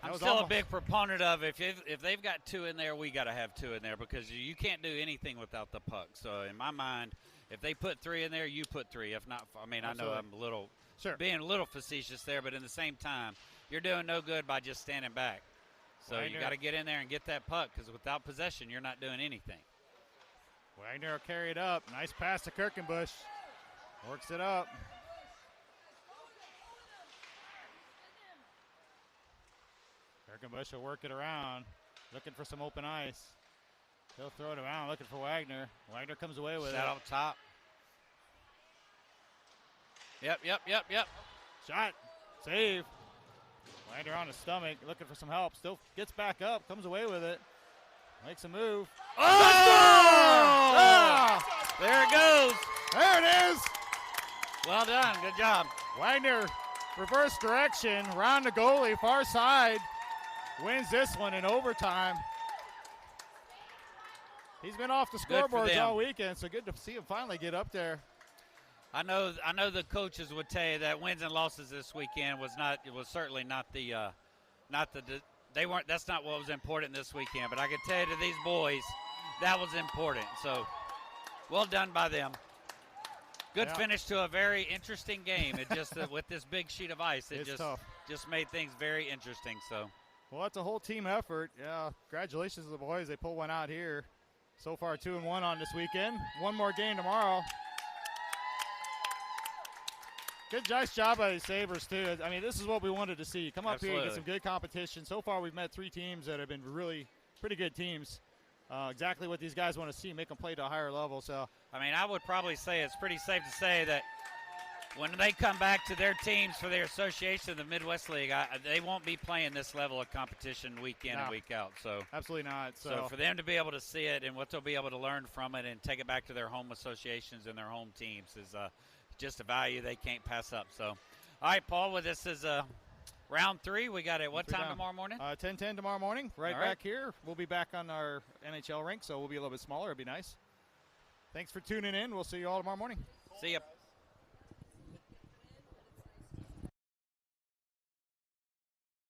I'm still a big proponent of if they've got 2 in there, we got to have 2 in there because you can't do anything without the puck. So in my mind, if they put 3 in there, you put 3. If not, I mean, absolutely. I know I'm being a little facetious there, but in the same time, you're doing no good by just standing back. So you got to get in there and get that puck because without possession, you're not doing anything. Wagner will carry it up. Nice pass to Kirkenbush. Works it up. Kirkenbush will work it around. Looking for some open ice. He'll throw it around looking for Wagner. Wagner comes away with it. Shot up top. Yep. Shot. Save. Wagner on his stomach looking for some help. Still gets back up. Comes away with it. Makes a move. There it goes. There it is. Well done. Good job. Wagner, reverse direction, round the goalie, far side, wins this one in overtime. He's been off the scoreboards all weekend, so good to see him finally get up there. I know the coaches would tell you that wins and losses this weekend was certainly not that's not what was important this weekend, but I can tell you to these boys that was important. So well done by them. Good finish to a very interesting game. It just with this big sheet of ice, it just made things very interesting. So, well, it's a whole team effort. Yeah, congratulations to the boys. They pull one out here. So far, 2-1 on this weekend. One more game tomorrow. Nice job by the Sabres too. I mean, this is what we wanted to see. Come up here and get some good competition. So far, we've met 3 teams that have been really pretty good teams. Exactly what these guys want to see, make them play to a higher level. So, I mean, I would probably say it's pretty safe to say that when they come back to their teams for their association of the Midwest League, they won't be playing this level of competition week in and week out. So absolutely not. So for them to be able to see it and what they'll be able to learn from it and take it back to their home associations and their home teams is just a value they can't pass up. So, all right, Paul, well, this is round 3. We got it what time tomorrow morning? 10:10 tomorrow morning. Right back here. We'll be back on our NHL rink, so we'll be a little bit smaller. It'll be nice. Thanks for tuning in. We'll see you all tomorrow morning. See ya.